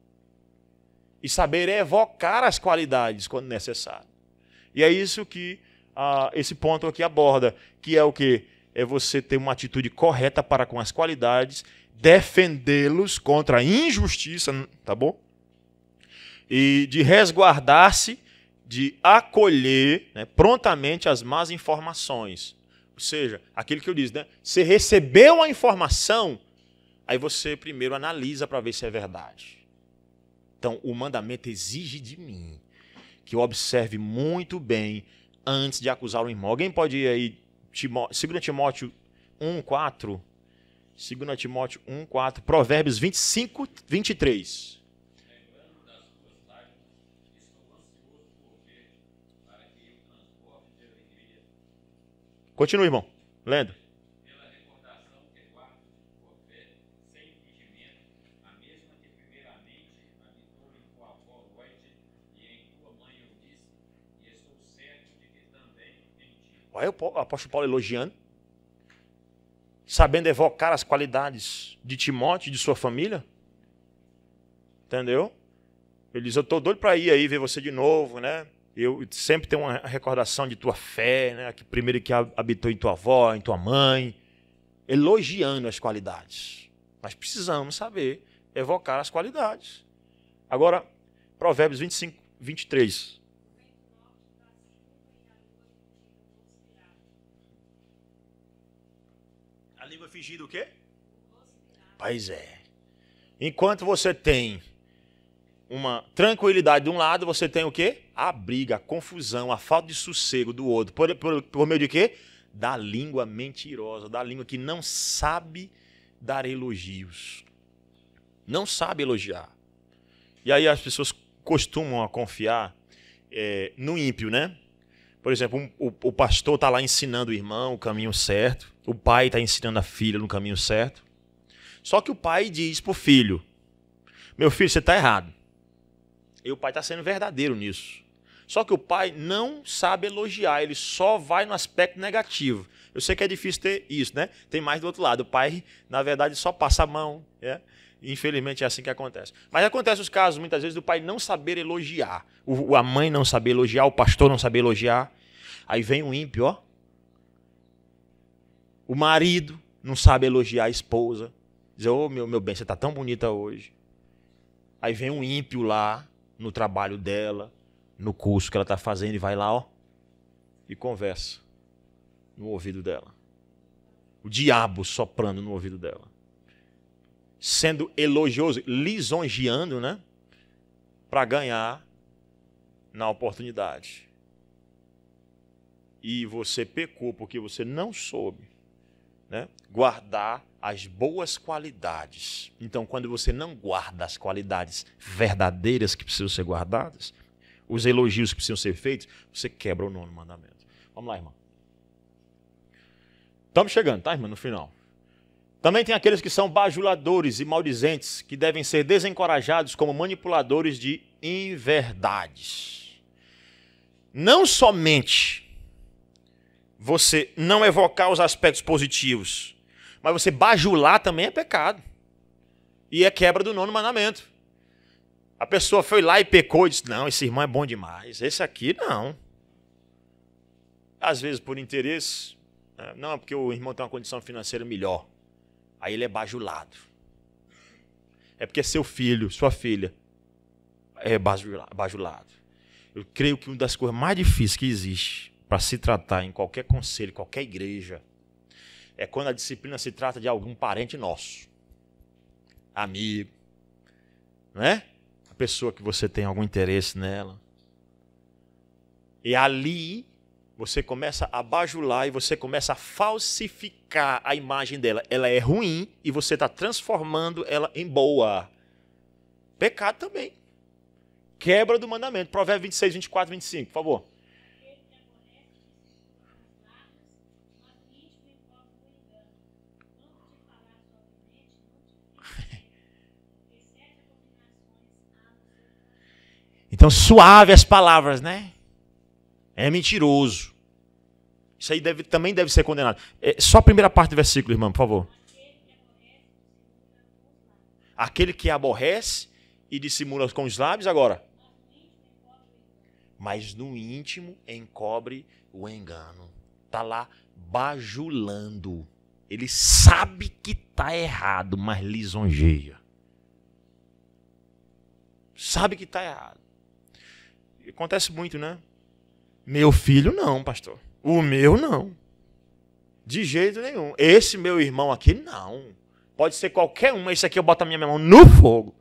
Speaker 1: E saber evocar as qualidades quando necessário. E é isso que esse ponto aqui aborda, que é o quê? É você ter uma atitude correta para com as qualidades, defendê-los contra a injustiça, tá bom? E de resguardar-se, de acolher, né, prontamente as más informações. Ou seja, aquilo que eu disse, né? Você recebeu a informação, aí você primeiro analisa para ver se é verdade. Então, o mandamento exige de mim que eu observe muito bem antes de acusar o irmão. Alguém pode ir aí, 2 Timóteo 1:4, 2 Timóteo 1:4, Provérbios 25, 23. Continua, irmão. Lendo.
Speaker 3: Pela recordação que guardo de tua fé, sem fingimento, a mesma que primeiramente habitou em tua avó Loide e em tua mãe Eunice, e estou certo de que também em ti.
Speaker 1: Olha o apóstolo Paulo elogiando. sabendo evocar as qualidades de Timóteo e de sua família. Entendeu? Ele diz, eu estou doido para ir aí ver você de novo, né? Eu sempre tenho uma recordação de tua fé, né? Que primeiro que habitou em tua avó, em tua mãe, elogiando as qualidades. Nós precisamos saber evocar as qualidades. Agora, Provérbios 25, 23. A língua fingida o quê? Pois é. Enquanto você tem uma tranquilidade de um lado, você tem o quê? A briga, a confusão, a falta de sossego do outro. Por meio de quê? Da língua mentirosa, da língua que não sabe dar elogios. Não sabe elogiar. E aí as pessoas costumam confiar no ímpio, né? Por exemplo, o pastor está lá ensinando o irmão o caminho certo, o pai está ensinando a filha no caminho certo. Só que o pai diz para o filho, meu filho, você está errado. E o pai está sendo verdadeiro nisso. Só que o pai não sabe elogiar, ele só vai no aspecto negativo. Eu sei que é difícil ter isso, né? Tem mais do outro lado. O pai, na verdade, só passa a mão. Né? Infelizmente é assim que acontece. Mas acontece os casos, muitas vezes, do pai não saber elogiar. A mãe não saber elogiar, o pastor não saber elogiar. Aí vem o ímpio, ó. O marido não sabe elogiar a esposa. Diz, ô, meu bem, você está tão bonita hoje. Aí vem um ímpio lá, no trabalho dela, no curso que ela está fazendo, e vai lá, ó, e conversa no ouvido dela. O diabo soprando no ouvido dela. Sendo elogioso, lisonjeando, né? Para ganhar na oportunidade. E você pecou porque você não soube, né, guardar as boas qualidades. Então, quando você não guarda as qualidades verdadeiras que precisam ser guardadas, os elogios que precisam ser feitos, você quebra o 9º mandamento. Vamos lá, irmão. Estamos chegando, tá, irmão, no final. Também tem aqueles que são bajuladores e maldizentes, que devem ser desencorajados como manipuladores de inverdades. Não somente você não evocar os aspectos positivos, mas você bajular também é pecado. E é quebra do 9º mandamento. A pessoa foi lá e pecou e disse, não, esse irmão é bom demais. Esse aqui, não. Às vezes por interesse. Não, é porque o irmão tem uma condição financeira melhor. Aí ele é bajulado. É porque seu filho, sua filha, é bajulado. Eu creio que uma das coisas mais difíceis que existe para se tratar em qualquer conselho, qualquer igreja, é quando a disciplina se trata de algum parente nosso, amigo, não é? A pessoa que você tem algum interesse nela. E ali você começa a bajular e você começa a falsificar a imagem dela. Ela é ruim e você está transformando ela em boa. Pecado também. Quebra do mandamento. Provérbios 26, 24, 25, por favor. Então, suave as palavras, né? É mentiroso. Isso aí também deve ser condenado. Só a primeira parte do versículo, irmão, por favor. Aquele que aborrece e dissimula com os lábios, agora. Mas no íntimo encobre o engano. Está lá bajulando. Ele sabe que está errado, mas lisonjeia. Sabe que está errado. Acontece muito, né? Meu filho não, pastor. O meu não. De jeito nenhum. Esse meu irmão aqui, não. Pode ser qualquer um, esse aqui eu boto a minha mão no fogo.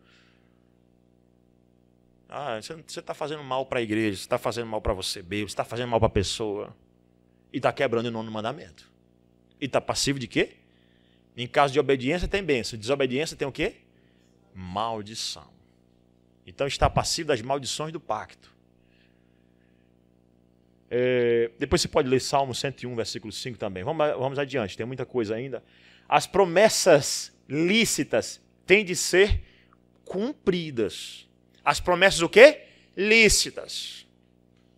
Speaker 1: Você está fazendo mal para a igreja, você está fazendo mal para você mesmo, você está fazendo mal para a pessoa. E está quebrando o 9º mandamento. E está passivo de quê? Em caso de obediência tem bênção. Desobediência tem o quê? Maldição. Então está passivo das maldições do pacto. Depois você pode ler Salmo 101, versículo 5 também. Vamos adiante, tem muita coisa ainda. As promessas lícitas têm de ser cumpridas. As promessas o quê? Lícitas.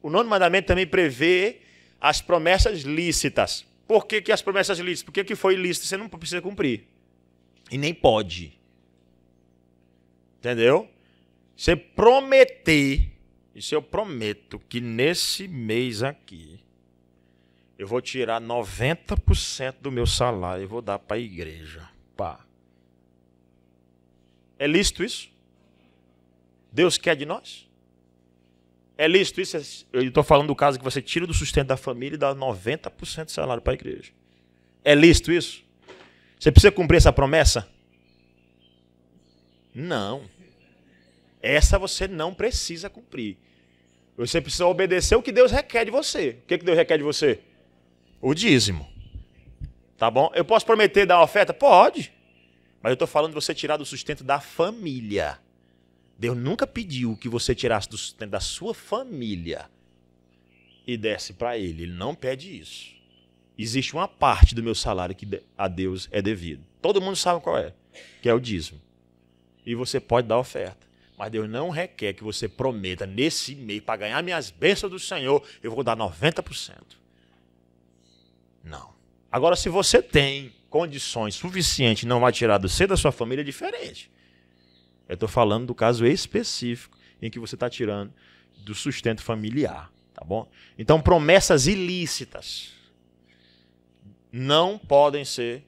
Speaker 1: O 9º mandamento também prevê as promessas lícitas. Por que as promessas ilícitas? Porque que foi ilícito, você não precisa cumprir. E nem pode. Entendeu? Você prometer, isso eu prometo, que nesse mês aqui, eu vou tirar 90% do meu salário e vou dar para a igreja. Pá. É lícito isso? Deus quer de nós? É lícito isso? Eu estou falando do caso que você tira do sustento da família e dá 90% do salário para a igreja. É lícito isso? Você precisa cumprir essa promessa? Não. Essa você não precisa cumprir. Você precisa obedecer o que Deus requer de você. O que Deus requer de você? O dízimo. Tá bom? Eu posso prometer dar uma oferta? Pode. Mas eu estou falando de você tirar do sustento da família. Deus nunca pediu que você tirasse do sustento da sua família e desse para Ele. Ele não pede isso. Existe uma parte do meu salário que a Deus é devido. Todo mundo sabe qual é, que é o dízimo. E você pode dar oferta. Mas Deus não requer que você prometa nesse mês, para ganhar minhas bênçãos do Senhor, eu vou dar 90%. Não. Agora, se você tem condições suficientes e não vai tirar do seio da sua família, é diferente. Eu estou falando do caso específico em que você está tirando do sustento familiar. Tá bom? Então, promessas ilícitas não podem ser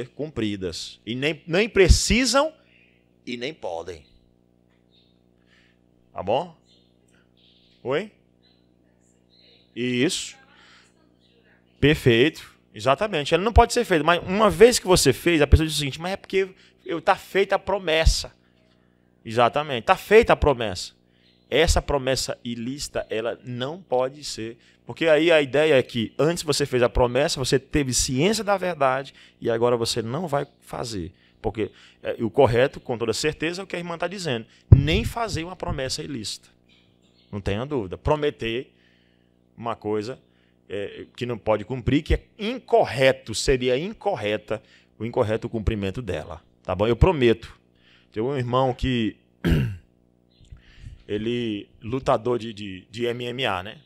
Speaker 1: cumpridas. E nem precisam e nem podem. Tá bom? Oi? Isso. Perfeito. Exatamente. Ela não pode ser feita. Mas uma vez que você fez, a pessoa diz o seguinte, mas é porque está feita a promessa. Exatamente. Está feita a promessa. Essa promessa ilícita, ela não pode ser. Porque aí a ideia é que antes você fez a promessa, você teve ciência da verdade e agora você não vai fazer. Porque o correto, com toda certeza, é o que a irmã está dizendo. Nem fazer uma promessa ilícita. Não tenha dúvida. Prometer uma coisa que não pode cumprir, que é incorreto, seria incorreto o cumprimento dela. Tá bom? Eu prometo. Tem um irmão que... ele lutador de MMA, né?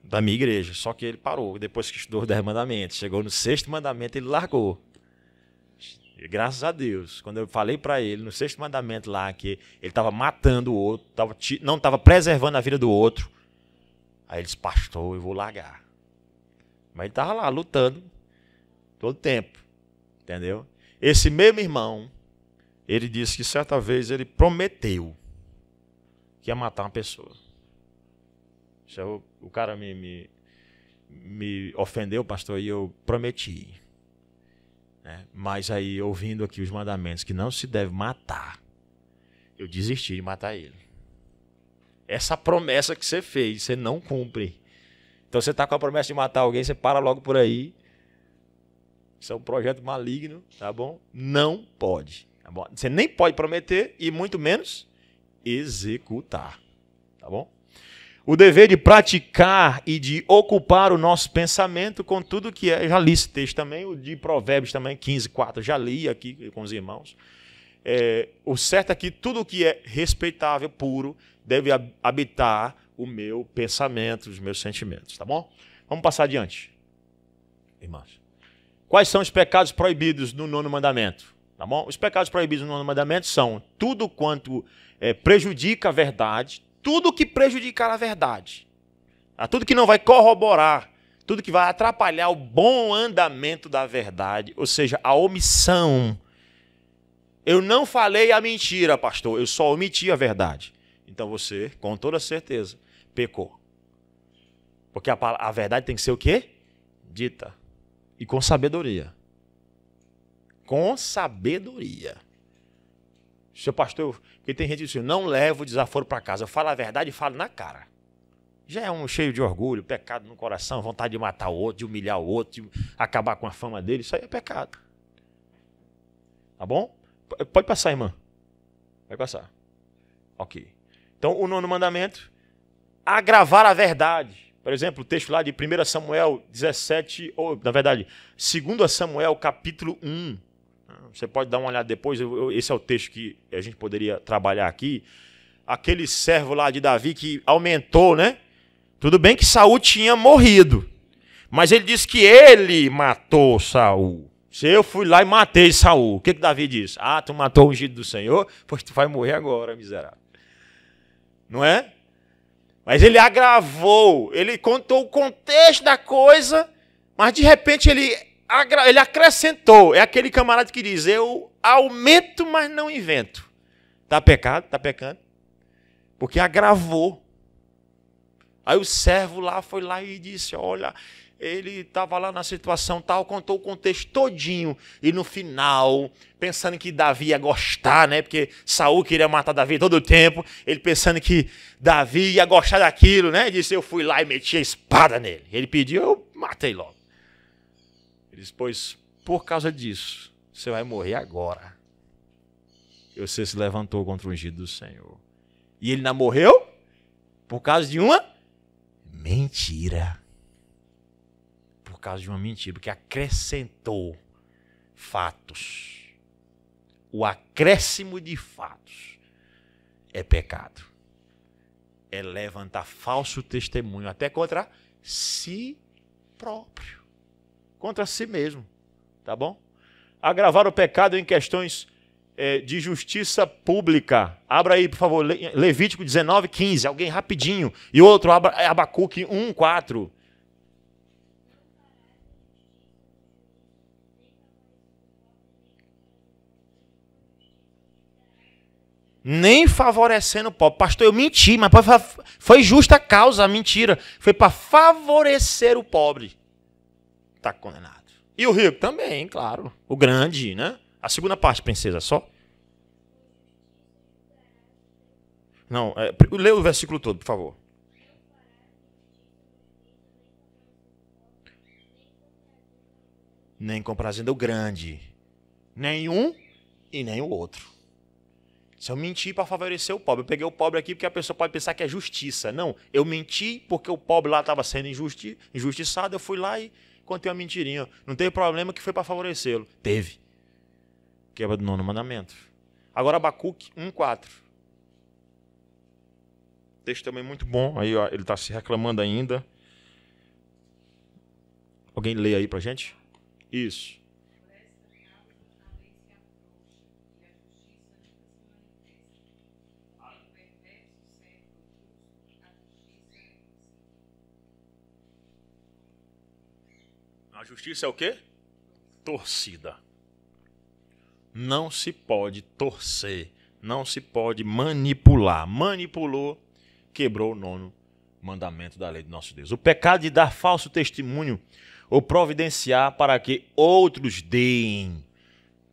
Speaker 1: Da minha igreja. Só que ele parou. Depois que estudou os 10 mandamentos. Chegou no 6º mandamento, ele largou. E, graças a Deus. Quando eu falei para ele, no 6º mandamento lá, que ele estava matando o outro, não estava preservando a vida do outro. Aí ele disse, pastor, eu vou largar. Mas ele estava lá, lutando. Todo tempo. Entendeu? Esse mesmo irmão, ele disse que certa vez ele prometeu que ia matar uma pessoa. O cara me ofendeu, pastor, e eu prometi. Né? Mas aí, ouvindo aqui os mandamentos que não se deve matar, eu desisti de matar ele. Essa promessa que você fez, você não cumpre. Então você está com a promessa de matar alguém, você para logo por aí. Isso é um projeto maligno, tá bom? Não pode. Tá bom? Você nem pode prometer e muito menos executar. Tá bom? O dever de praticar e de ocupar o nosso pensamento com tudo que é. Já li esse texto também, o de Provérbios também, 15:4. Já li aqui com os irmãos. O certo é que tudo que é respeitável, puro, deve habitar o meu pensamento, os meus sentimentos. Tá bom? Vamos passar adiante. Irmãos. Quais são os pecados proibidos no 9º mandamento? Tá bom? Os pecados proibidos no 9º mandamento são tudo quanto prejudica a verdade, tudo que prejudicar a verdade, tá? Tudo que não vai corroborar, tudo que vai atrapalhar o bom andamento da verdade, ou seja, a omissão. Eu não falei a mentira, pastor, eu só omiti a verdade. Então você, com toda certeza, pecou. Porque a verdade tem que ser o quê? Dita. E com sabedoria. Com sabedoria. Seu pastor, porque tem gente que diz assim, não levo o desaforo para casa. Eu falo a verdade e falo na cara. Já é um cheio de orgulho, pecado no coração, vontade de matar o outro, de humilhar o outro, de acabar com a fama dele. Isso aí é pecado. Tá bom? Pode passar, irmã. Vai passar. Ok. Então, o 9º mandamento, agravar a verdade. Por exemplo, o texto lá de 1 Samuel 17, ou, na verdade, 2 Samuel capítulo 1. Você pode dar uma olhada depois, esse é o texto que a gente poderia trabalhar aqui. Aquele servo lá de Davi que aumentou, né? Tudo bem que Saul tinha morrido, Mas ele disse que ele matou Saul. Se eu fui lá e matei Saul, o que Davi disse? Ah, tu matou o ungido do Senhor, pois tu vai morrer agora, miserável. Não é? Mas ele agravou, ele contou o contexto da coisa, mas de repente ele acrescentou. É aquele camarada que diz, eu aumento, mas não invento. Está pecado? Está pecando? Porque agravou. Aí o servo lá foi lá e disse, olha, ele estava lá na situação tal, contou o contexto todinho. E no final, pensando que Davi ia gostar, né? Porque Saul queria matar Davi todo o tempo. Ele pensando que Davi ia gostar daquilo, né? Disse, eu fui lá e meti a espada nele. Ele pediu, eu matei logo. Ele disse, pois, por causa disso, você vai morrer agora. E você se levantou contra o ungido do Senhor. E ele não morreu por causa de uma mentira. Por causa de uma mentira, porque acrescentou fatos. O acréscimo de fatos é pecado. É levantar falso testemunho, até contra si próprio. Contra si mesmo. Tá bom? Agravar o pecado em questões de justiça pública. Abra aí, por favor, Levítico 19:15. Alguém rapidinho. E outro, Abacuque 1:4. Nem favorecendo o pobre. Pastor, eu menti, mas foi justa causa a mentira. Foi para favorecer o pobre. Está condenado. E o rico também, claro. O grande, né? A segunda parte, princesa, só. Não, lê o versículo todo, por favor. Nem comprazendo o grande. Nenhum e nem o outro. Se eu menti para favorecer o pobre, eu peguei o pobre aqui porque a pessoa pode pensar que é justiça. Não, eu menti porque o pobre lá estava sendo injustiçado, eu fui lá e contei uma mentirinha. Não teve problema que foi para favorecê-lo. Teve. Quebra do 9º mandamento. Agora Abacuque 1:4. Texto também muito bom. Aí ó, ele está se reclamando ainda. Alguém lê aí para gente? Isso. A justiça é o quê? Torcida. Não se pode torcer. Não se pode manipular. Manipulou, quebrou o 9º mandamento da lei do nosso Deus. O pecado de dar falso testemunho ou providenciar para que outros deem.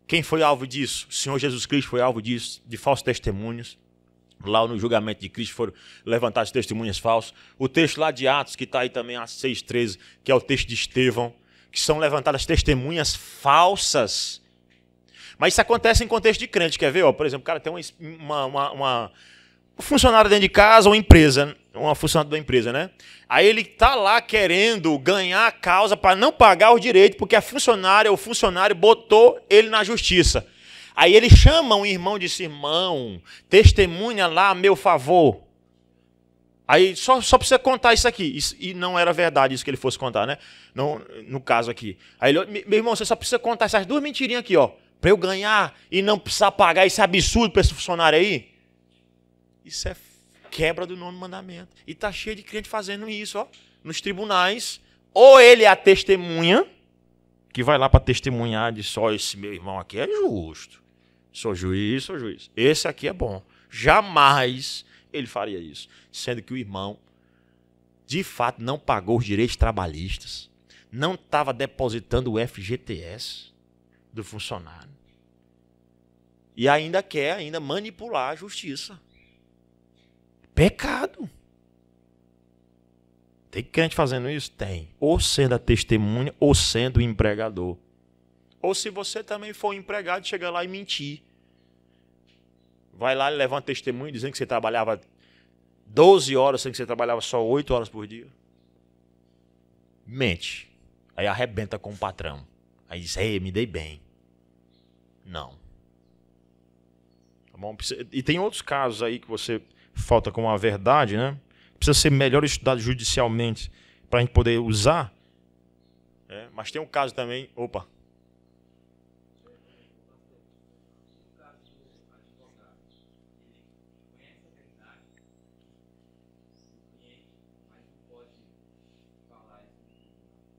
Speaker 1: Quem foi alvo disso? O Senhor Jesus Cristo foi alvo disso, de falsos testemunhos. Lá no julgamento de Cristo foram levantados testemunhas falsas. O texto lá de Atos, que está aí também, Atos 6:13, que é o texto de Estevão, que são levantadas testemunhas falsas. Mas isso acontece em contexto de crente, quer ver? Ó, por exemplo, o cara tem uma funcionária dentro de casa ou empresa, uma funcionária da empresa, né? Aí ele está lá querendo ganhar a causa para não pagar os direitos, porque a funcionária ou o funcionário botou ele na justiça. Aí ele chama um irmão e diz, irmão, testemunha lá a meu favor. Aí só precisa contar isso aqui. E não era verdade isso que ele fosse contar, né? Não, no caso aqui. Aí ele, meu irmão, você só precisa contar essas 2 mentirinhas aqui, ó. Para eu ganhar e não precisar pagar esse absurdo para esse funcionário aí. Isso é quebra do 9º mandamento. E está cheio de crente fazendo isso, ó. Nos tribunais. Ou ele é a testemunha, que vai lá para testemunhar de só esse meu irmão aqui é justo. Sou juiz. Esse aqui é bom. Jamais ele faria isso. Sendo que o irmão, de fato, não pagou os direitos trabalhistas. Não estava depositando o FGTS do funcionário. E ainda quer manipular a justiça. Pecado. Tem crente fazendo isso? Tem. Ou sendo a testemunha, ou sendo o empregador. Ou se você também for um empregado, chega lá e mentir. Vai lá e levanta testemunho dizendo que você trabalhava 12 horas, sendo que você trabalhava só 8 horas por dia. Mente. Aí arrebenta com o patrão. Aí diz, ei, me dei bem. Não. Tá bom? E tem outros casos aí que você falta com a verdade, né? Precisa ser melhor estudado judicialmente para a gente poder usar Mas tem um caso também. Opa.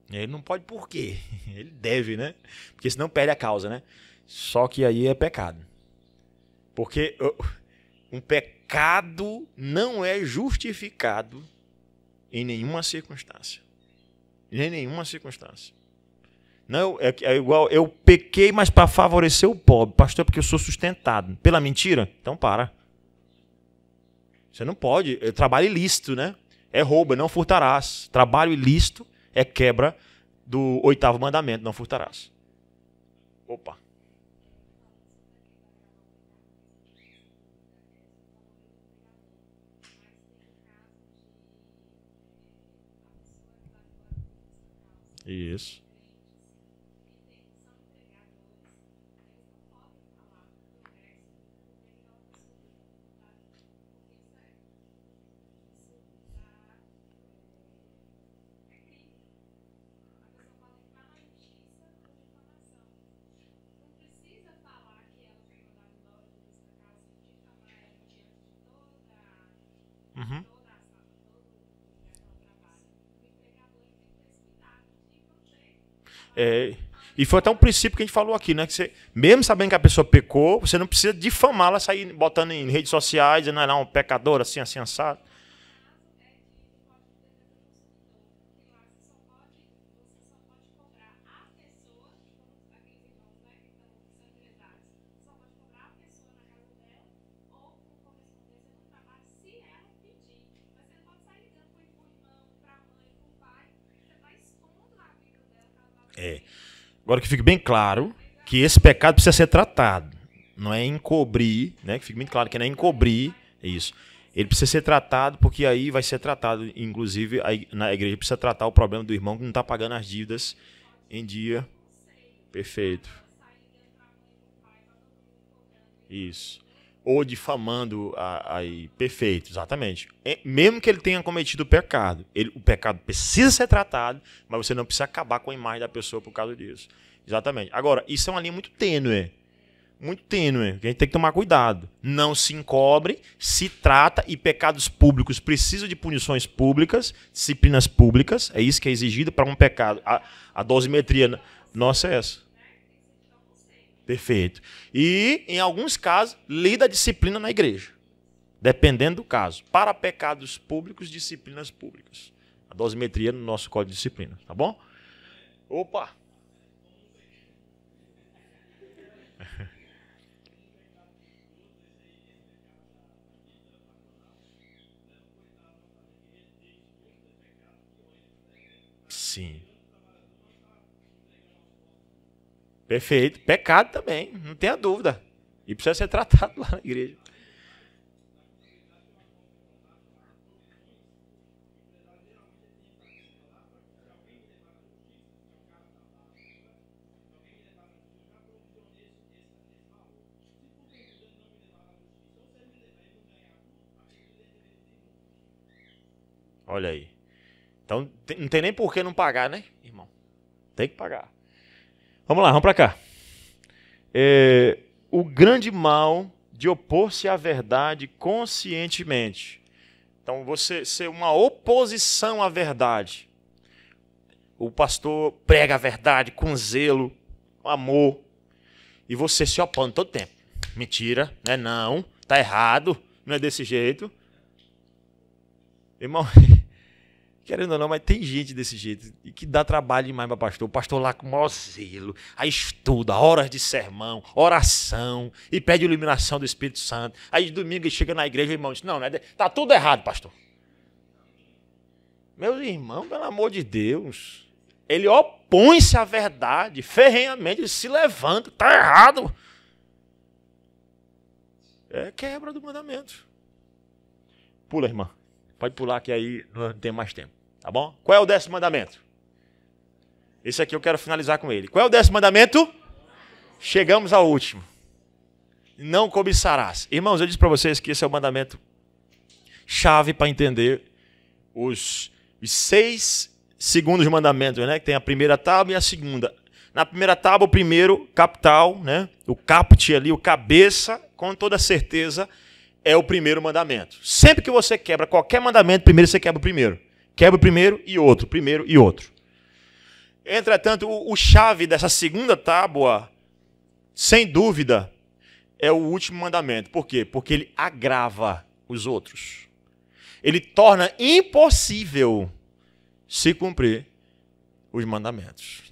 Speaker 1: Ele não pode por quê? Ele deve, né? Porque senão perde a causa, né? Só que aí é pecado. Porque um pecado não é justificado em nenhuma circunstância. Em nenhuma circunstância. Não, é igual, eu pequei, mas para favorecer o pobre. Pastor, é porque eu sou sustentado. Pela mentira? Então para. Você não pode. É trabalho ilícito, né? É roubo, não furtarás. Trabalho ilícito é quebra do 8º mandamento, não furtarás. Opa. Isso. Uhum. E foi até um princípio que a gente falou aqui, né? Que você, mesmo sabendo que a pessoa pecou, você não precisa difamá-la, sair botando em redes sociais, dizendo, não, um pecador, assim, assim, assado. Agora que fique bem claro que esse pecado precisa ser tratado. Não é encobrir, né? Que fique muito claro que não é encobrir, é isso. Ele precisa ser tratado porque aí vai ser tratado, inclusive na igreja precisa tratar o problema do irmão que não está pagando as dívidas em dia. Perfeito. Isso. Ou difamando aí. Perfeito, exatamente. Mesmo que ele tenha cometido o pecado, o pecado precisa ser tratado, mas você não precisa acabar com a imagem da pessoa por causa disso. Exatamente. Agora, isso é uma linha muito tênue. Muito tênue, que a gente tem que tomar cuidado. Não se encobre, se trata, e pecados públicos precisam de punições públicas, disciplinas públicas, é isso que é exigido para um pecado. A dosimetria nossa é essa. Perfeito. E, em alguns casos, lida a disciplina na igreja. Dependendo do caso. Para pecados públicos, disciplinas públicas. A dosimetria no nosso código de disciplina. Tá bom? Opa! Sim. Perfeito. Pecado também, não tenha dúvida. E precisa ser tratado lá na igreja. Olha aí. Então, não tem nem por que não pagar, né, irmão? Tem que pagar. Vamos lá, vamos para cá. O grande mal de opor-se à verdade conscientemente. Então, você ser uma oposição à verdade. O pastor prega a verdade com zelo, com amor, e você se opondo todo tempo. Mentira, né? Não, tá errado, não é desse jeito. Irmão, querendo ou não, mas tem gente desse jeito e que dá trabalho demais para pastor. O pastor lá com o maior zelo, aí estuda, horas de sermão, oração, e pede iluminação do Espírito Santo. Aí de domingo ele chega na igreja e o irmão diz, não, tá tudo errado, pastor. Meus irmãos, pelo amor de Deus, ele opõe-se à verdade, ferrenhamente, ele se levanta, tá errado. É quebra do mandamento. Pula, irmã. Pode pular que aí não tem mais tempo. Tá bom? Qual é o 10º mandamento? Esse aqui eu quero finalizar com ele. Qual é o 10º mandamento? Chegamos ao último. Não cobiçarás. Irmãos, eu disse para vocês que esse é o mandamento chave para entender os 6 segundo os mandamentos, né? Que tem a primeira tábua e a segunda. Na primeira tábua, o primeiro, capital, né? O caput ali, o cabeça, com toda certeza, é o primeiro mandamento. Sempre que você quebra qualquer mandamento, primeiro você quebra o primeiro. Quebra o primeiro e outro, primeiro e outro. Entretanto, o chave dessa segunda tábua, sem dúvida, é o último mandamento. Por quê? Porque ele agrava os outros. Ele torna impossível se cumprir os mandamentos.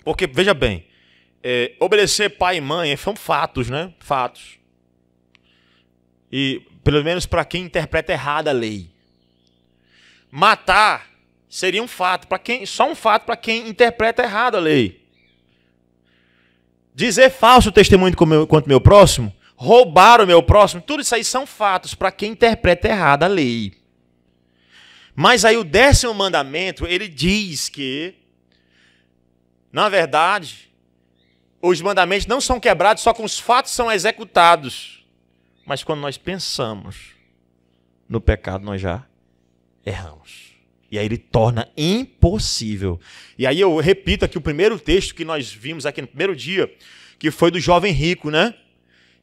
Speaker 1: Porque, veja bem, obedecer pai e mãe são fatos, né? Fatos. E, pelo menos para quem interpreta errado a lei. Matar seria um fato, só um fato para quem interpreta errado a lei. Dizer falso testemunho contra o meu próximo, roubar o meu próximo, tudo isso aí são fatos para quem interpreta errado a lei. Mas aí o 10º mandamento, ele diz que, na verdade, os mandamentos não são quebrados só com os fatos são executados. Mas quando nós pensamos no pecado, nós já erramos. E aí ele torna impossível. E aí eu repito aqui o primeiro texto que nós vimos aqui no primeiro dia, que foi do jovem rico, né?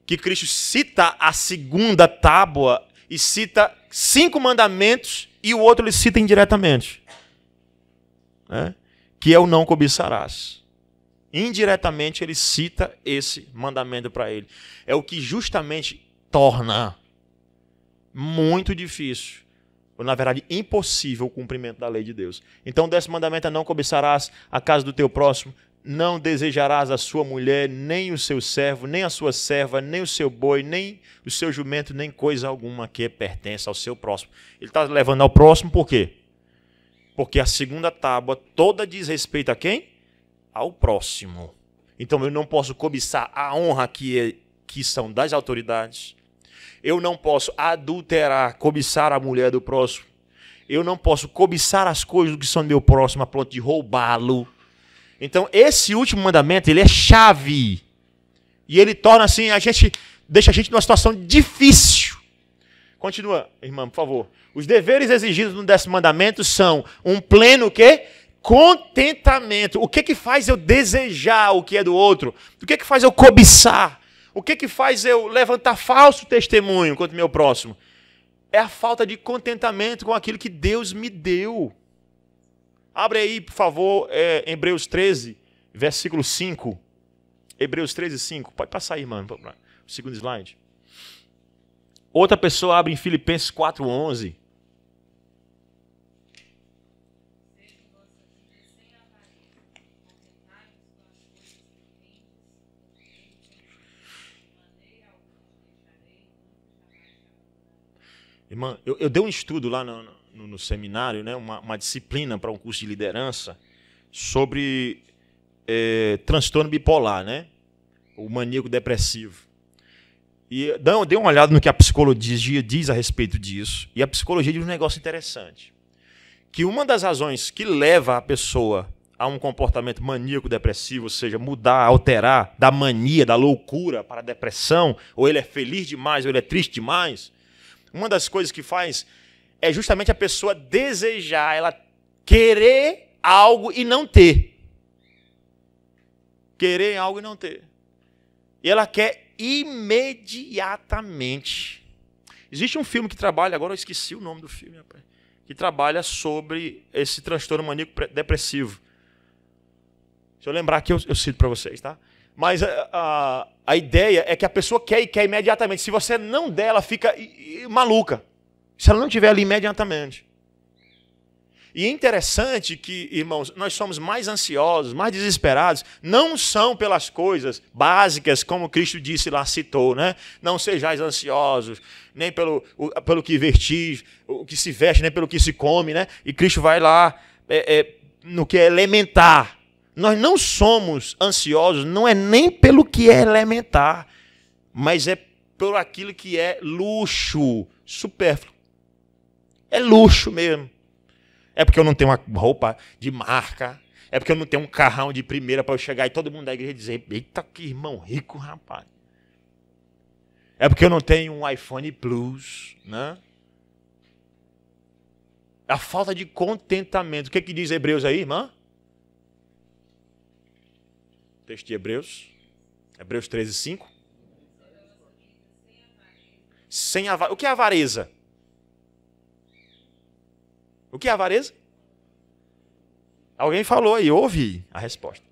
Speaker 1: Que Cristo cita a segunda tábua e cita 5 mandamentos e o outro ele cita indiretamente. Né? Que é o não cobiçarás. Indiretamente ele cita esse mandamento para ele. É o que justamente torna muito difícil, ou na verdade impossível, o cumprimento da lei de Deus. Então o 10º mandamento é: não cobiçarás a casa do teu próximo, não desejarás a sua mulher, nem o seu servo, nem a sua serva, nem o seu boi, nem o seu jumento, nem coisa alguma que pertence ao seu próximo. Ele está levando ao próximo por quê? Porque a segunda tábua toda diz respeito a quem? Ao próximo. Então eu não posso cobiçar a honra que são das autoridades. Eu não posso adulterar, cobiçar a mulher do próximo. Eu não posso cobiçar as coisas que são do meu próximo a ponto de roubá-lo. Então, esse último mandamento, ele é chave. E ele torna assim, deixa a gente numa situação difícil. Continua, irmã, por favor. Os deveres exigidos no 10º mandamento são um pleno quê? Contentamento. O que faz eu desejar o que é do outro? O que faz eu cobiçar? O que faz eu levantar falso testemunho contra o meu próximo? É a falta de contentamento com aquilo que Deus me deu. Abre aí, por favor, Hebreus 13, versículo 5. Hebreus 13, 5. Pode passar aí, mano, para o segundo slide. Outra pessoa abre em Filipenses 4, 11. Irmã, eu dei um estudo lá no seminário, né, uma disciplina para um curso de liderança sobre transtorno bipolar, né, o maníaco depressivo. E dei uma olhada no que a psicologia diz a respeito disso. E a psicologia diz um negócio interessante. Que uma das razões que leva a pessoa a um comportamento maníaco depressivo, ou seja, mudar, alterar da mania, da loucura para a depressão, ou ele é feliz demais, ou ele é triste demais, uma das coisas que faz é justamente a pessoa desejar, ela querer algo e não ter. Querer algo e não ter. E ela quer imediatamente. Existe um filme que trabalha, agora eu esqueci o nome do filme, rapaz, que trabalha sobre esse transtorno maníaco depressivo. Se eu lembrar aqui, eu cito para vocês, tá? Mas a ideia é que a pessoa quer e quer imediatamente. Se você não der, ela fica maluca. Se ela não estiver ali imediatamente. E é interessante que, irmãos, nós somos mais ansiosos, mais desesperados, não são pelas coisas básicas, como Cristo disse lá, citou, né? Não sejais ansiosos, nem pelo que vestis, o que se veste, nem pelo que se come, né? E Cristo vai lá no que é elementar. Nós não somos ansiosos, não é nem pelo que é elementar, mas é por aquilo que é luxo, supérfluo. É luxo mesmo. É porque eu não tenho uma roupa de marca, é porque eu não tenho um carrão de primeira para eu chegar e todo mundo da igreja dizer: eita, que irmão rico, rapaz. É porque eu não tenho um iPhone Plus, né? A falta de contentamento. O que que diz Hebreus aí, irmã? Texto de Hebreus. Hebreus 13, 5. Sem avareza. O que é avareza? O que é avareza? Alguém falou aí, ouve a resposta.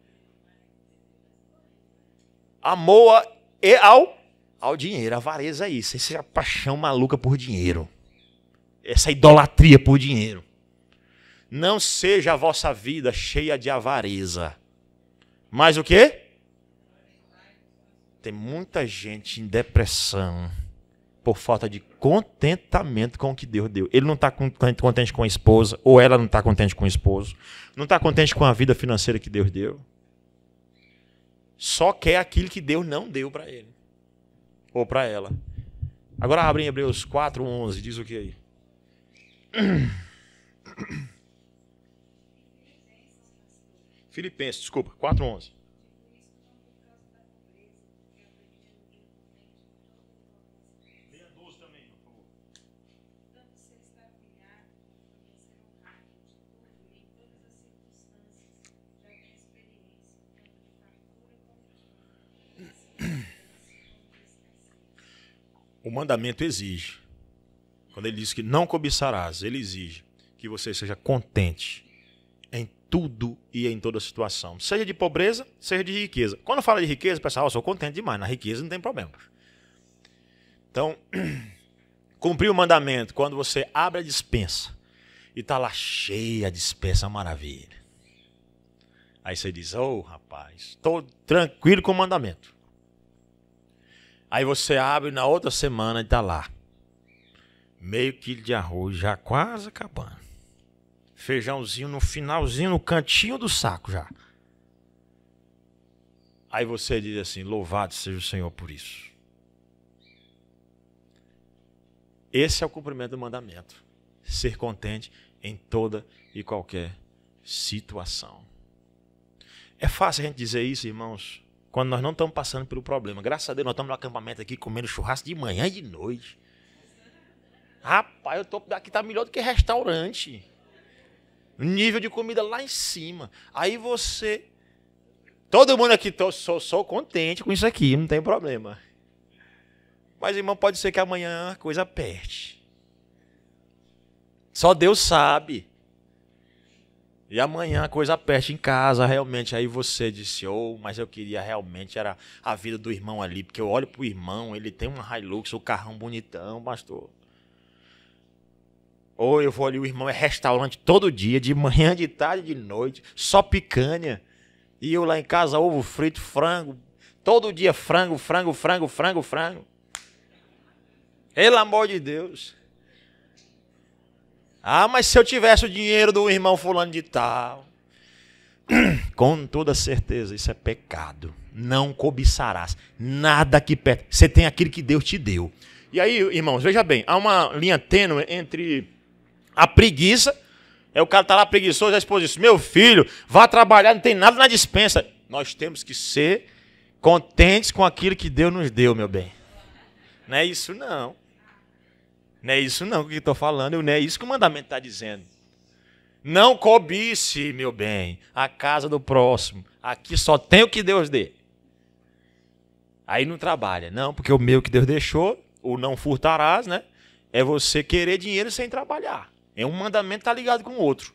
Speaker 1: Amor ao dinheiro. Avareza é isso. Essa é a paixão maluca por dinheiro. Essa idolatria por dinheiro. Não seja a vossa vida cheia de avareza. Mas o quê? Tem muita gente em depressão por falta de contentamento com o que Deus deu. Ele não está contente com a esposa, ou ela não está contente com o esposo, não está contente com a vida financeira que Deus deu. Só quer aquilo que Deus não deu para ele, ou para ela. Agora abre em Hebreus 4:11, diz o que aí? Filipenses, desculpa, 4:11. O mandamento exige, quando ele diz que não cobiçarás, ele exige que você seja contente em tudo e em toda situação. Seja de pobreza, seja de riqueza. Quando fala de riqueza, pessoal, eu sou contente demais. Na riqueza não tem problema. Então, cumprir o mandamento, quando você abre a despensa e está lá cheia a despensa, é uma maravilha. Aí você diz, rapaz, estou tranquilo com o mandamento. Aí você abre na outra semana e está lá. Meio quilo de arroz já quase acabando. Feijãozinho no finalzinho, no cantinho do saco já. Aí você diz assim, louvado seja o Senhor por isso. Esse é o cumprimento do mandamento. Ser contente em toda e qualquer situação. É fácil a gente dizer isso, irmãos, quando nós não estamos passando pelo problema. Graças a Deus, nós estamos no acampamento aqui comendo churrasco de manhã e de noite. Rapaz, o topo daqui está melhor do que restaurante. Nível de comida lá em cima. Aí você... Todo mundo aqui, sou contente com isso aqui, não tem problema. Mas, irmão, pode ser que amanhã a coisa aperte. Só Deus sabe. E amanhã a coisa aperte em casa, realmente. Aí você disse, mas eu queria realmente, era a vida do irmão ali. Porque eu olho pro irmão, ele tem uma Hilux, o carrão bonitão, pastor. Ou eu vou ali, o irmão é restaurante todo dia, de manhã, de tarde, de noite, só picanha. E eu lá em casa, ovo frito, frango. Todo dia frango. Pelo amor de Deus. Mas se eu tivesse o dinheiro do irmão fulano de tal. Com toda certeza, isso é pecado. Não cobiçarás nada que perto. Você tem aquilo que Deus te deu. E aí, irmãos, veja bem, há uma linha tênue entre a preguiça. O cara está lá preguiçoso, a esposa diz, meu filho, vá trabalhar, não tem nada na despensa. Nós temos que ser contentes com aquilo que Deus nos deu, meu bem. Não é isso não. Não é isso não que eu estou falando, não é isso que o mandamento está dizendo. Não cobice, meu bem, a casa do próximo. Aqui só tem o que Deus dê. Aí não trabalha. Não, porque o meu que Deus deixou, o não furtarás, né? É você querer dinheiro sem trabalhar. É um mandamento que está ligado com o outro.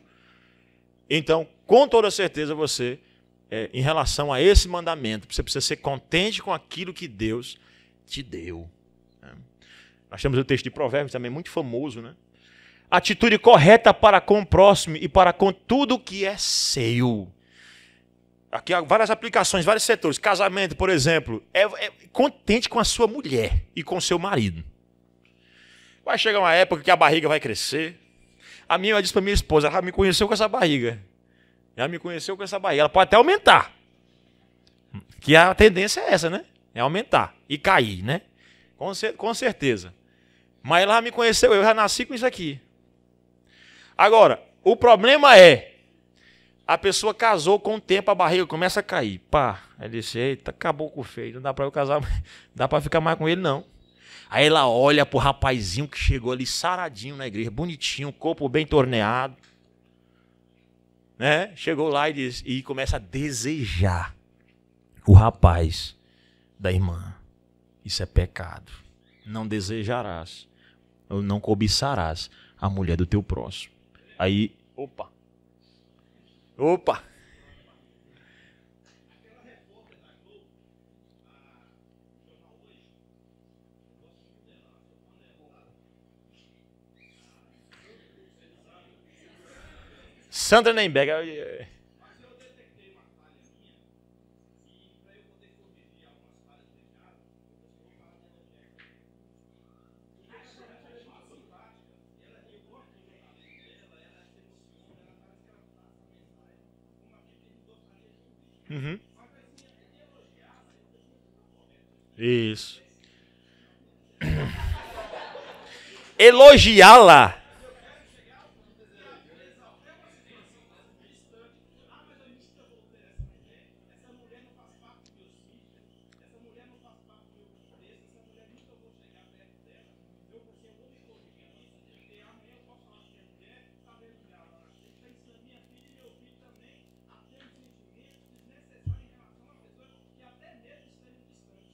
Speaker 1: Então, com toda certeza, você, em relação a esse mandamento, você precisa ser contente com aquilo que Deus te deu. Nós temos o texto de Provérbios também, muito famoso, né? Atitude correta para com o próximo e para com tudo que é seu. Aqui há várias aplicações, vários setores. Casamento, por exemplo, é contente com a sua mulher e com o seu marido. Vai chegar uma época que a barriga vai crescer. A minha disse para minha esposa, ela me conheceu com essa barriga. Ela pode até aumentar. Que a tendência é essa, né? É aumentar e cair, né? Com certeza. Mas ela me conheceu, eu já nasci com isso aqui. Agora, o problema é, a pessoa casou, com o tempo a barriga começa a cair. Ela disse, eita, acabou com o feio, não dá para eu casar, não dá para ficar mais com ele não. Aí ela olha pro rapazinho que chegou ali saradinho na igreja, bonitinho, corpo bem torneado. Né? Chegou lá e começa a desejar o rapaz da irmã. Isso é pecado. Não desejarás, ou não cobiçarás a mulher do teu próximo. Aí, opa. Sandra Nemberg. Uhum. Isso. Elogiá-la.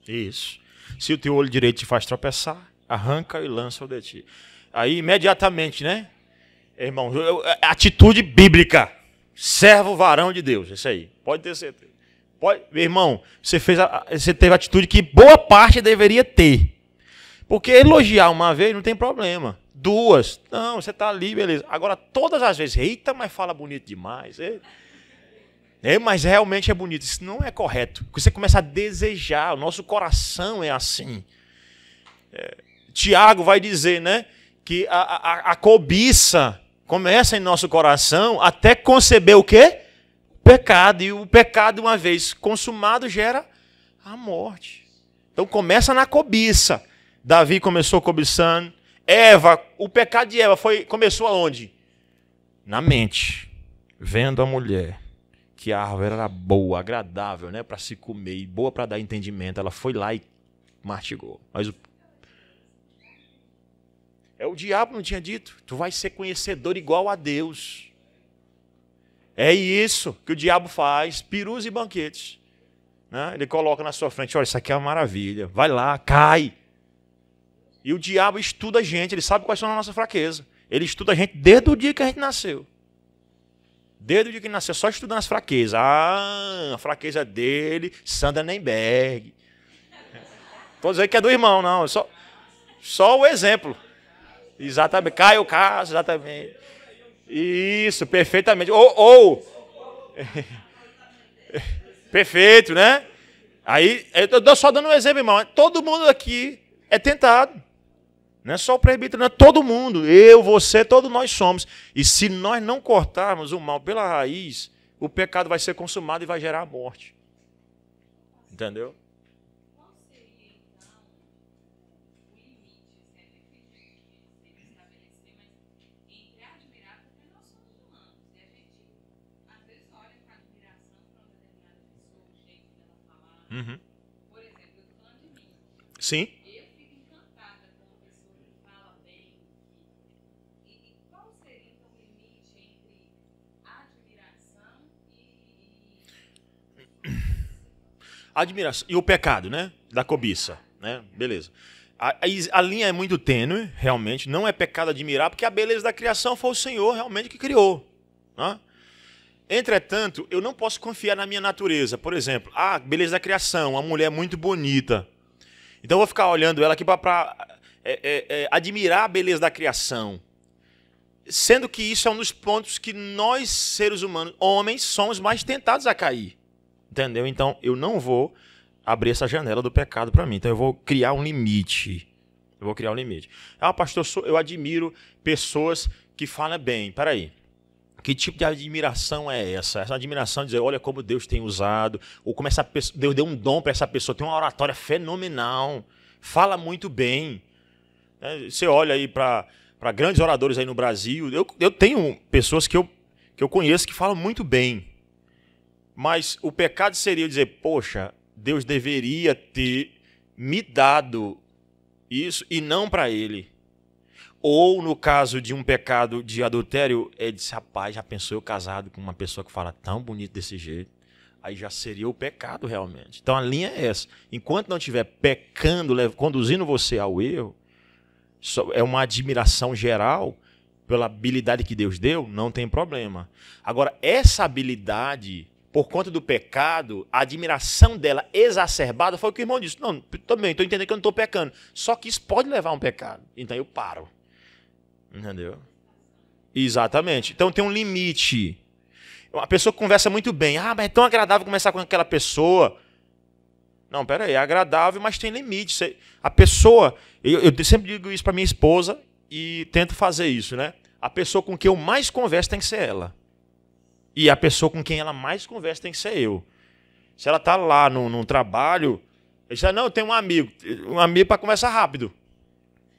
Speaker 1: Isso. Se o teu olho direito te faz tropeçar, arranca e lança-o de ti. Aí, imediatamente, né? Irmão, atitude bíblica. Servo varão de Deus. Isso aí. Pode ter certeza. Pode, irmão, você teve a atitude que boa parte deveria ter. Porque elogiar uma vez não tem problema. Duas, não, você está ali, beleza. Agora, todas as vezes, eita, mas fala bonito demais. Mas realmente é bonito. Isso não é correto. Porque você começa a desejar. O nosso coração é assim. Tiago vai dizer, né, que a cobiça começa em nosso coração até conceber o quê? Pecado. E o pecado, uma vez consumado, gera a morte. Então começa na cobiça. Davi começou cobiçando. Eva, o pecado de Eva começou aonde? Na mente. Vendo a mulher. Que a árvore era boa, agradável, né, para se comer e boa para dar entendimento. Ela foi lá e mastigou. Mas o diabo não tinha dito. Tu vai ser conhecedor igual a Deus. É isso que o diabo faz. Perus e banquetes. Né? Ele coloca na sua frente. Olha, isso aqui é uma maravilha. Vai lá, cai. E o diabo estuda a gente. Ele sabe quais são as nossas fraquezas. Ele estuda a gente desde o dia que a gente nasceu. Desde o dia que nasceu, só estudando as fraquezas. A fraqueza dele, Sandra Nemberg. Estou dizendo que é do irmão, não. Só o exemplo. Exatamente. Caio Castro, exatamente. Isso, perfeitamente. Perfeito, né? Aí, eu estou só dando um exemplo, irmão. Todo mundo aqui é tentado. Não é só o presbítero, não é todo mundo. Eu, você, todos nós somos. E se nós não cortarmos o mal pela raiz, o pecado vai ser consumado e vai gerar a morte. Entendeu?
Speaker 2: Qual seria, então, o limite? É difícil de estabelecer, mas entre admirar, porque nós somos humanos. E a gente, às vezes, olha com admiração para uma determinada pessoa, o jeito dela falar.
Speaker 1: Uhum.
Speaker 2: Por exemplo, eu estou falando de mim.
Speaker 1: Sim.
Speaker 2: Eu fico encantada com uma pessoa que fala bem. E qual seria, então, o limite entre admiração e...
Speaker 1: Admiração. E o pecado, né? Da cobiça. Né? Beleza. A linha é muito tênue, realmente. Não é pecado admirar, porque a beleza da criação foi o Senhor realmente que criou. Né? Entretanto, eu não posso confiar na minha natureza. Por exemplo, beleza da criação, uma mulher muito bonita. Então eu vou ficar olhando ela aqui para admirar a beleza da criação. Sendo que isso é um dos pontos que nós, seres humanos, homens, somos mais tentados a cair. Entendeu? Então eu não vou abrir essa janela do pecado para mim. Então eu vou criar um limite. Pastor, eu admiro pessoas que falam bem. Peraí. Que tipo de admiração é essa? Essa admiração de dizer, olha como Deus tem usado, ou como Deus deu um dom para essa pessoa, tem uma oratória fenomenal, fala muito bem. Você olha aí para grandes oradores aí no Brasil, eu tenho pessoas que eu conheço que falam muito bem, mas o pecado seria dizer, poxa, Deus deveria ter me dado Isso, e não para ele. Ou, no caso de um pecado de adultério, ele disse, rapaz, já pensou eu casado com uma pessoa que fala tão bonito desse jeito? Aí já seria o pecado realmente. Então a linha é essa. Enquanto não estiver pecando, conduzindo você ao erro, é uma admiração geral pela habilidade que Deus deu, não tem problema. Agora, essa habilidade, por conta do pecado, a admiração dela exacerbada, foi o que o irmão disse. Não, também, estou entendendo que eu não estou pecando. Só que isso pode levar a um pecado. Então eu paro. Entendeu? Exatamente. Então tem um limite. Uma pessoa que conversa muito bem. Ah, mas é tão agradável conversar com aquela pessoa. Não, peraí, é agradável, mas tem limite. A pessoa, eu sempre digo isso para minha esposa e tento fazer isso, né? A pessoa com quem eu mais converso tem que ser ela. E a pessoa com quem ela mais conversa tem que ser eu. Se ela está lá num trabalho, eu digo, não, eu tenho um amigo para conversar rápido.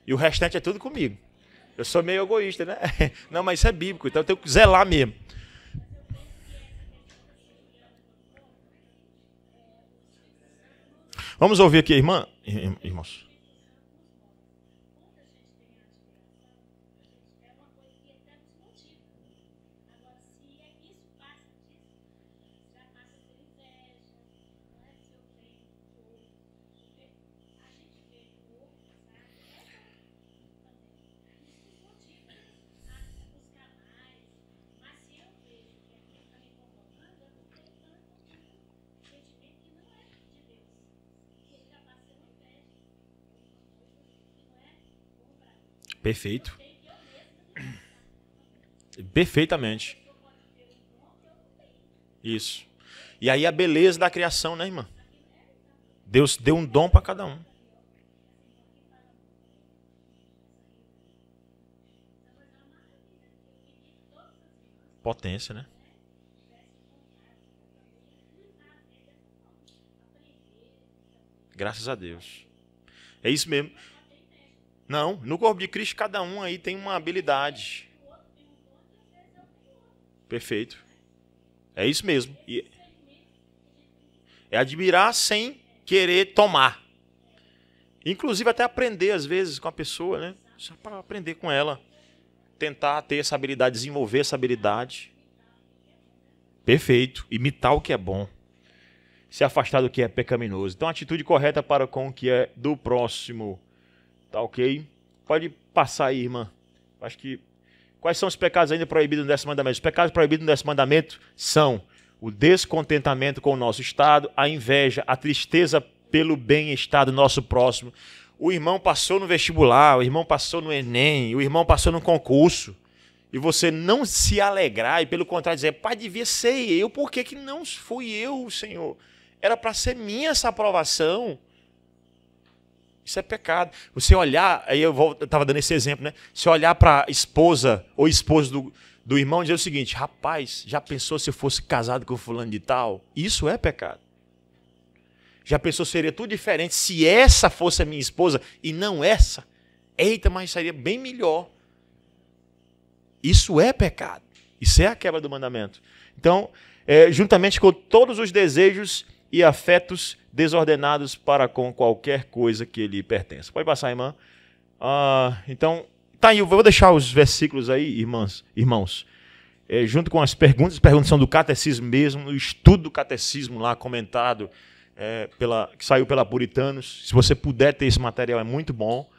Speaker 1: E o restante é tudo comigo. Eu sou meio egoísta, né? Não, mas isso é bíblico, então eu tenho que zelar mesmo. Vamos ouvir aqui, irmãos. Perfeito. Perfeitamente. Isso. E aí a beleza da criação, né, irmã? Deus deu um dom para cada um. Potência, né? Graças a Deus. É isso mesmo. Não, no corpo de Cristo cada um aí tem uma habilidade. Perfeito. É isso mesmo. É admirar sem querer tomar. Inclusive até aprender às vezes com a pessoa, né? Só para aprender com ela. Tentar ter essa habilidade, desenvolver essa habilidade. Perfeito. Imitar o que é bom. Se afastar do que é pecaminoso. Então a atitude correta para com o que é do próximo. Tá ok? Pode passar aí, irmã. Acho que... Quais são os pecados ainda proibidos no 10º mandamento? Os pecados proibidos no 10º mandamento são o descontentamento com o nosso estado, a inveja, a tristeza pelo bem-estar do nosso próximo. O irmão passou no vestibular, o irmão passou no Enem, o irmão passou no concurso. E você não se alegrar e, pelo contrário, dizer, pai, devia ser eu, por que não fui eu, Senhor? Era para ser minha essa aprovação. Isso é pecado. Você olhar, aí eu estava dando esse exemplo, né? Você olhar para a esposa ou esposo do irmão e dizer o seguinte, rapaz, já pensou se eu fosse casado com fulano de tal? Isso é pecado. Já pensou seria tudo diferente se essa fosse a minha esposa e não essa? Eita, mas seria bem melhor. Isso é pecado. Isso é a quebra do mandamento. Então, juntamente com todos os desejos e afetos desordenados para com qualquer coisa que lhe pertença. Pode passar, irmã. Então, tá aí, eu vou deixar os versículos aí, irmãos, junto com as perguntas são do catecismo mesmo, o estudo do catecismo lá comentado, que saiu pela Puritanos. Se você puder ter esse material, é muito bom.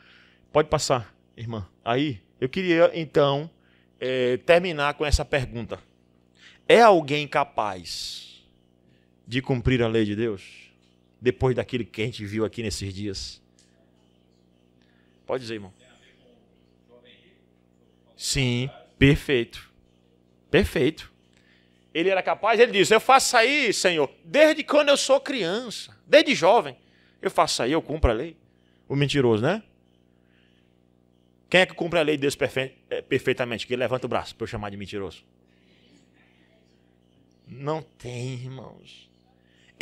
Speaker 1: Pode passar, irmã. Aí, eu queria, então, terminar com essa pergunta. É alguém capaz de cumprir a lei de Deus? Depois daquilo que a gente viu aqui nesses dias. Pode dizer, irmão. Sim, perfeito. Perfeito. Ele era capaz, ele disse, eu faço aí, Senhor, desde quando eu sou criança, desde jovem. Eu faço aí, eu cumpro a lei. O mentiroso, né? Quem é que cumpre a lei de Deus perfeitamente? Que levanta o braço para eu chamar de mentiroso. Não tem, irmãos.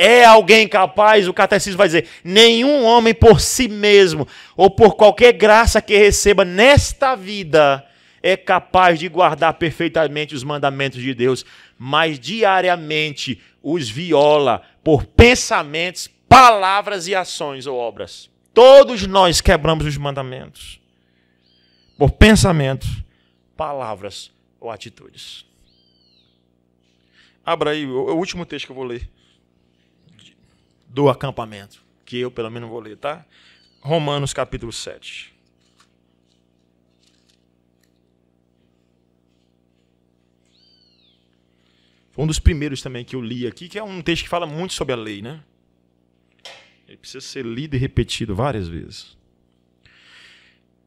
Speaker 1: É alguém capaz, o catecismo vai dizer, nenhum homem por si mesmo, ou por qualquer graça que receba nesta vida, é capaz de guardar perfeitamente os mandamentos de Deus, mas diariamente os viola por pensamentos, palavras e ações ou obras. Todos nós quebramos os mandamentos por pensamentos, palavras ou atitudes. Abra aí o último texto que eu vou ler do acampamento, que eu pelo menos vou ler, tá? Romanos capítulo 7. Foi um dos primeiros também que eu li aqui, que é um texto que fala muito sobre a lei, né? Ele precisa ser lido e repetido várias vezes.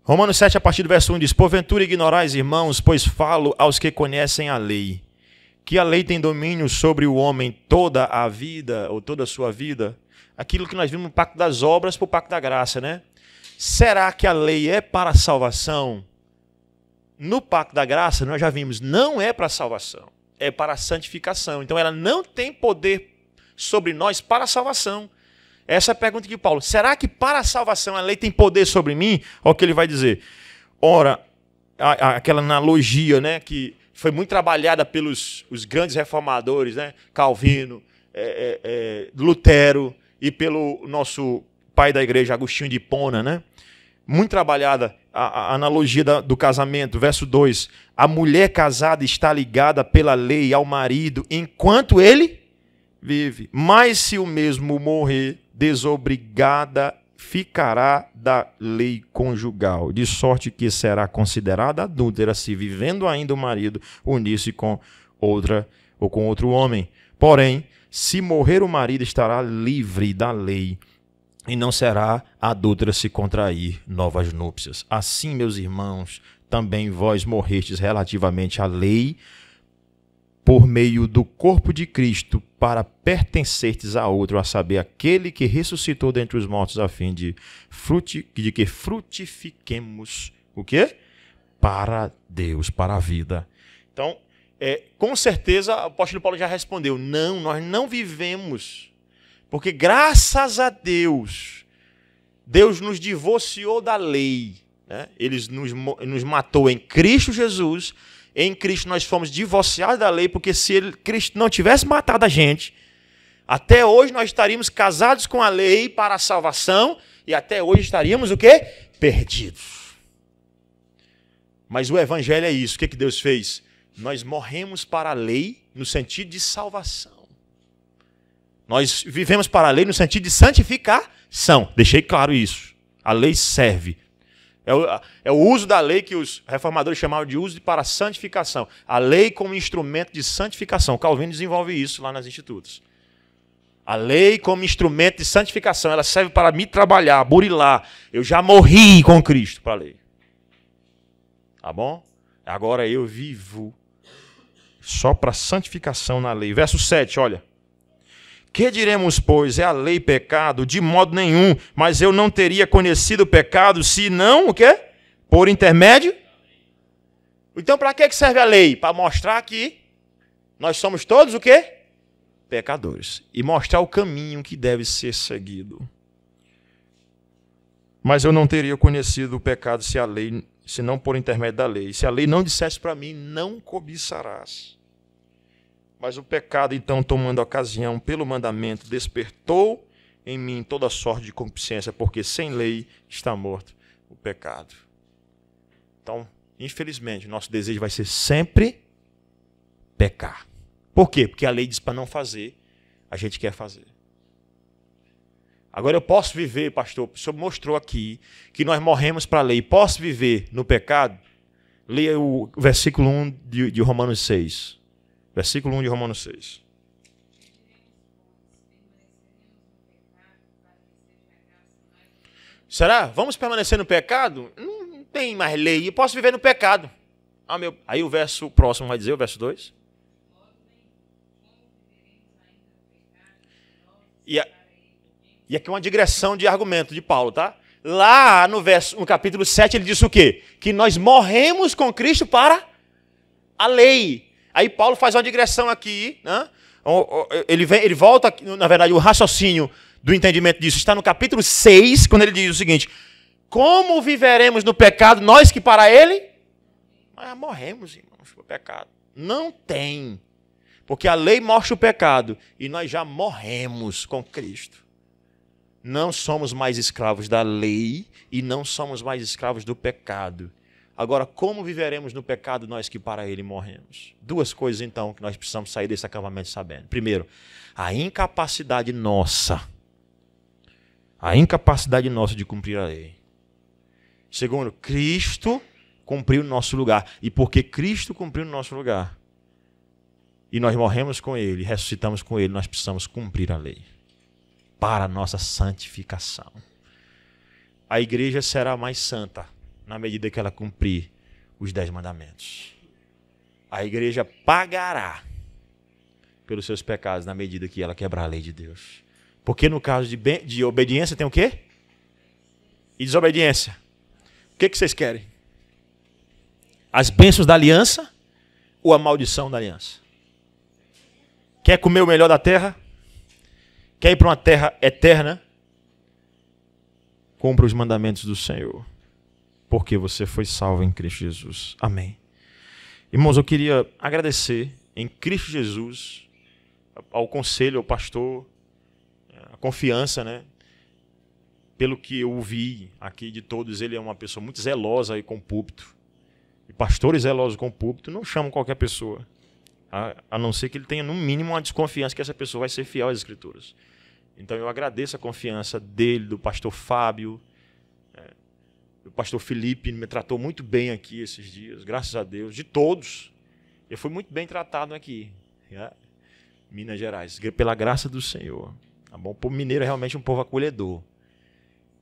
Speaker 1: Romanos 7, a partir do verso 1, diz: porventura ignorais, irmãos, pois falo aos que conhecem a lei, que a lei tem domínio sobre o homem toda a vida, ou toda a sua vida. Aquilo que nós vimos no pacto das obras para o pacto da graça, né? Será que a lei é para a salvação? No pacto da graça, nós já vimos, não é para a salvação, é para a santificação. Então ela não tem poder sobre nós para a salvação. Essa é a pergunta de Paulo. Será que para a salvação a lei tem poder sobre mim? Olha o que ele vai dizer. Ora, aquela analogia, né, que foi muito trabalhada pelos os grandes reformadores, né, Calvino, Lutero, e pelo nosso pai da igreja, Agostinho de Hipona, né? Muito trabalhada a analogia do casamento. Verso 2. A mulher casada está ligada pela lei ao marido enquanto ele vive. Mas se o mesmo morrer, desobrigada ficará da lei conjugal, de sorte que será considerada adúltera se, vivendo ainda o marido, unir-se com outra ou com outro homem. Porém, se morrer o marido, estará livre da lei e não será adúltera se contrair novas núpcias. Assim, meus irmãos, também vós morrestes relativamente à lei por meio do corpo de Cristo, para pertencerdes a outro, a saber, aquele que ressuscitou dentre os mortos, a fim de que frutifiquemos o quê? Para Deus, para a vida. Então, com certeza, o apóstolo Paulo já respondeu, não, nós não vivemos, porque graças a Deus, Deus nos divorciou da lei, né? Ele nos matou em Cristo Jesus. Em Cristo nós fomos divorciados da lei, porque se Cristo não tivesse matado a gente, até hoje nós estaríamos casados com a lei para a salvação, e até hoje estaríamos o quê? Perdidos. Mas o evangelho é isso. O que Deus fez? Nós morremos para a lei no sentido de salvação. Nós vivemos para a lei no sentido de santificação. Deixei claro isso. A lei serve. É o uso da lei que os reformadores chamavam de uso para santificação. A lei como instrumento de santificação. Calvino desenvolve isso lá nas institutos. A lei como instrumento de santificação. Ela serve para me trabalhar, burilar. Eu já morri com Cristo para a lei. Tá bom? Agora eu vivo só para santificação na lei. Verso 7, olha. Que diremos, pois, é a lei pecado? De modo nenhum, mas eu não teria conhecido o pecado, se não, o quê? Por intermédio? Então, para que serve a lei? Para mostrar que nós somos todos o quê? Pecadores. E mostrar o caminho que deve ser seguido. Mas eu não teria conhecido o pecado se não por intermédio da lei. Se a lei não dissesse para mim, não cobiçarás. Mas o pecado, então, tomando ocasião pelo mandamento, despertou em mim toda sorte de concupiscência, porque sem lei está morto o pecado. Então, infelizmente, nosso desejo vai ser sempre pecar. Por quê? Porque a lei diz para não fazer, a gente quer fazer. Agora eu posso viver, pastor, o senhor mostrou aqui que nós morremos para a lei. Posso viver no pecado? Leia o versículo 1 de Romanos 6. Versículo 1 de Romanos 6. Será? Vamos permanecer no pecado? Não tem mais lei. Eu posso viver no pecado. Aí o verso próximo vai dizer, o verso 2. E aqui uma digressão de argumento de Paulo, tá? Lá no capítulo 7 ele diz o quê? Que nós morremos com Cristo para a lei. Aí Paulo faz uma digressão aqui, né? Ele volta, na verdade, o raciocínio do entendimento disso está no capítulo 6, quando ele diz o seguinte: como viveremos no pecado, nós que para ele nós morremos, irmãos, no pecado. Não tem. Porque a lei mostra o pecado e nós já morremos com Cristo. Não somos mais escravos da lei e não somos mais escravos do pecado. Agora, como viveremos no pecado nós que para ele morremos? Duas coisas, então, que nós precisamos sair desse acampamento sabendo. Primeiro, a incapacidade nossa de cumprir a lei. Segundo, Cristo cumpriu no nosso lugar. E porque Cristo cumpriu no nosso lugar, e nós morremos com ele, ressuscitamos com ele, nós precisamos cumprir a lei para a nossa santificação. A igreja será mais santa na medida que ela cumprir os 10 mandamentos. A igreja pagará pelos seus pecados na medida que ela quebrar a lei de Deus. Porque no caso de obediência tem o quê? E desobediência. O que vocês querem? As bênçãos da aliança ou a maldição da aliança? Quer comer o melhor da terra? Quer ir para uma terra eterna? Cumpra os mandamentos do Senhor, porque você foi salvo em Cristo Jesus. Amém. Irmãos, eu queria agradecer em Cristo Jesus ao conselho, ao pastor, a confiança, né? Pelo que eu ouvi aqui de todos, ele é uma pessoa muito zelosa aí com o púlpito. E pastores zelosos com o púlpito não chamam qualquer pessoa, a não ser que ele tenha no mínimo uma desconfiança que essa pessoa vai ser fiel às Escrituras. Então eu agradeço a confiança dele, do pastor Fábio, do pastor Felipe, me tratou muito bem aqui esses dias, graças a Deus, de todos. Eu fui muito bem tratado aqui, Minas Gerais, pela graça do Senhor. Tá bom? O povo mineiro é realmente um povo acolhedor.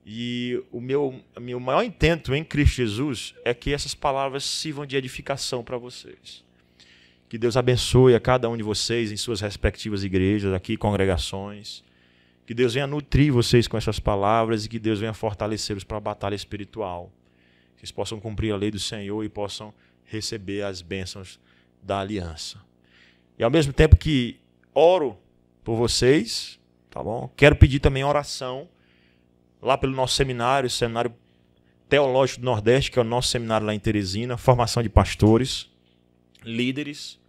Speaker 1: E o meu maior intento em Cristo Jesus é que essas palavras sirvam de edificação para vocês. Que Deus abençoe a cada um de vocês em suas respectivas igrejas, aqui, congregações. Que Deus venha nutrir vocês com essas palavras e que Deus venha fortalecê-los para a batalha espiritual. Que vocês possam cumprir a lei do Senhor e possam receber as bênçãos da aliança. E ao mesmo tempo que oro por vocês, tá bom? Quero pedir também oração lá pelo nosso seminário, o Seminário Teológico do Nordeste, que é o nosso seminário lá em Teresina, formação de pastores, líderes.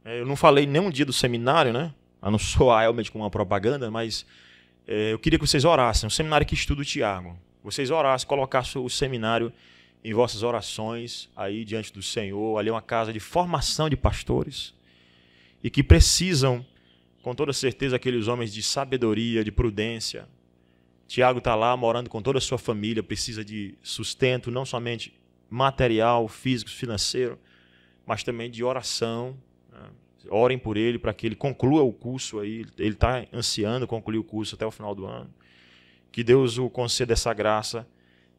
Speaker 1: Eu não falei nenhum dia do seminário, né? A não soar realmente como uma propaganda, mas eu queria que vocês orassem. Um seminário que estuda o Tiago. Vocês orassem, colocassem o seminário em vossas orações, aí diante do Senhor. Ali é uma casa de formação de pastores e que precisam, com toda certeza, aqueles homens de sabedoria, de prudência. Tiago está lá morando com toda a sua família, precisa de sustento, não somente material, físico, financeiro, mas também de oração. Orem por ele para que ele conclua o curso aí. Ele está ansiando concluir o curso até o final do ano. Que Deus o conceda essa graça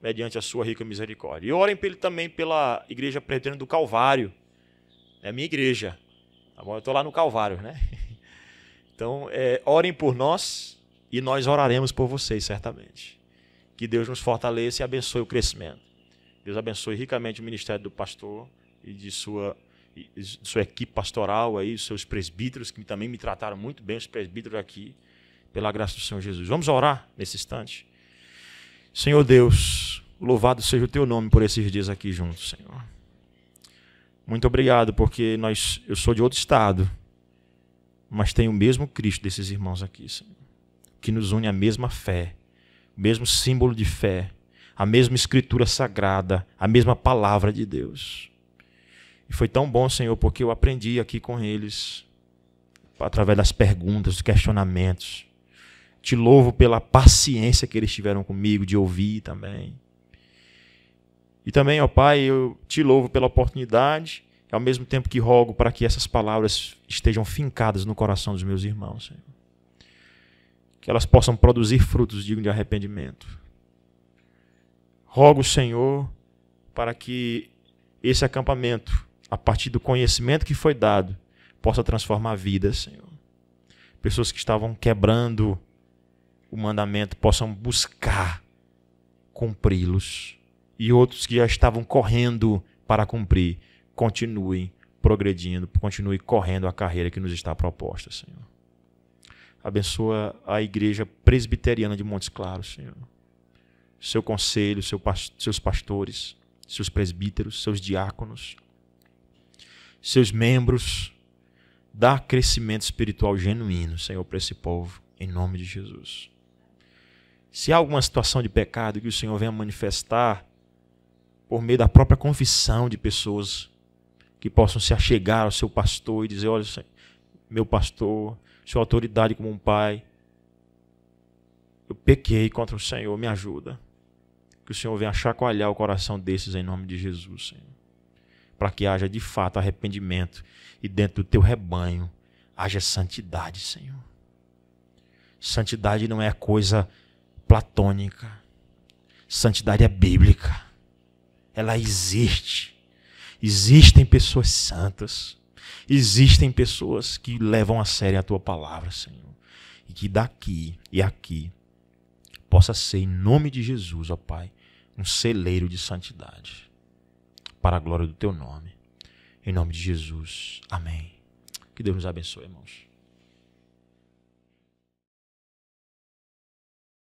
Speaker 1: mediante a sua rica misericórdia. E orem também pela Igreja Presbiteriana do Calvário. É a minha igreja. Tá bom? Eu estou lá no Calvário, né? Então, orem por nós e nós oraremos por vocês, certamente. Que Deus nos fortaleça e abençoe o crescimento. Deus abençoe ricamente o ministério do pastor e de sua equipe pastoral, aí, os seus presbíteros, que também me trataram muito bem, os presbíteros aqui, pela graça do Senhor Jesus. Vamos orar nesse instante. Senhor Deus, louvado seja o teu nome por esses dias aqui juntos, Senhor. Muito obrigado, porque eu sou de outro estado, mas tenho o mesmo Cristo desses irmãos aqui, Senhor, que nos une a mesma fé, o mesmo símbolo de fé, a mesma escritura sagrada, a mesma palavra de Deus. E foi tão bom, Senhor, porque eu aprendi aqui com eles, através das perguntas, dos questionamentos. Te louvo pela paciência que eles tiveram comigo, de ouvir também. E também, ó Pai, eu te louvo pela oportunidade, ao mesmo tempo que rogo para que essas palavras estejam fincadas no coração dos meus irmãos, Senhor. Que elas possam produzir frutos dignos de arrependimento. Rogo, Senhor, para que esse acampamento, a partir do conhecimento que foi dado, possa transformar vidas, Senhor. Pessoas que estavam quebrando o mandamento possam buscar cumpri-los. E outros que já estavam correndo para cumprir, continuem progredindo, continuem correndo a carreira que nos está proposta, Senhor. Abençoa a Igreja Presbiteriana de Montes Claros, Senhor. Seu conselho, seus pastores, seus presbíteros, seus diáconos, seus membros. Dá crescimento espiritual genuíno, Senhor, para esse povo, em nome de Jesus. Se há alguma situação de pecado, que o Senhor venha manifestar por meio da própria confissão de pessoas que possam se achegar ao seu pastor e dizer: olha, meu pastor, sua autoridade como um pai, eu pequei contra o Senhor, me ajuda. Que o Senhor venha chacoalhar o coração desses em nome de Jesus, Senhor. Para que haja de fato arrependimento e dentro do teu rebanho haja santidade, Senhor. Santidade não é coisa platônica. Santidade é bíblica. Ela existe. Existem pessoas santas. Existem pessoas que levam a sério a tua palavra, Senhor. E que daqui e aqui possa ser, em nome de Jesus, ó Pai, um celeiro de santidade. Para a glória do teu nome. Em nome de Jesus. Amém. Que Deus nos abençoe, irmãos.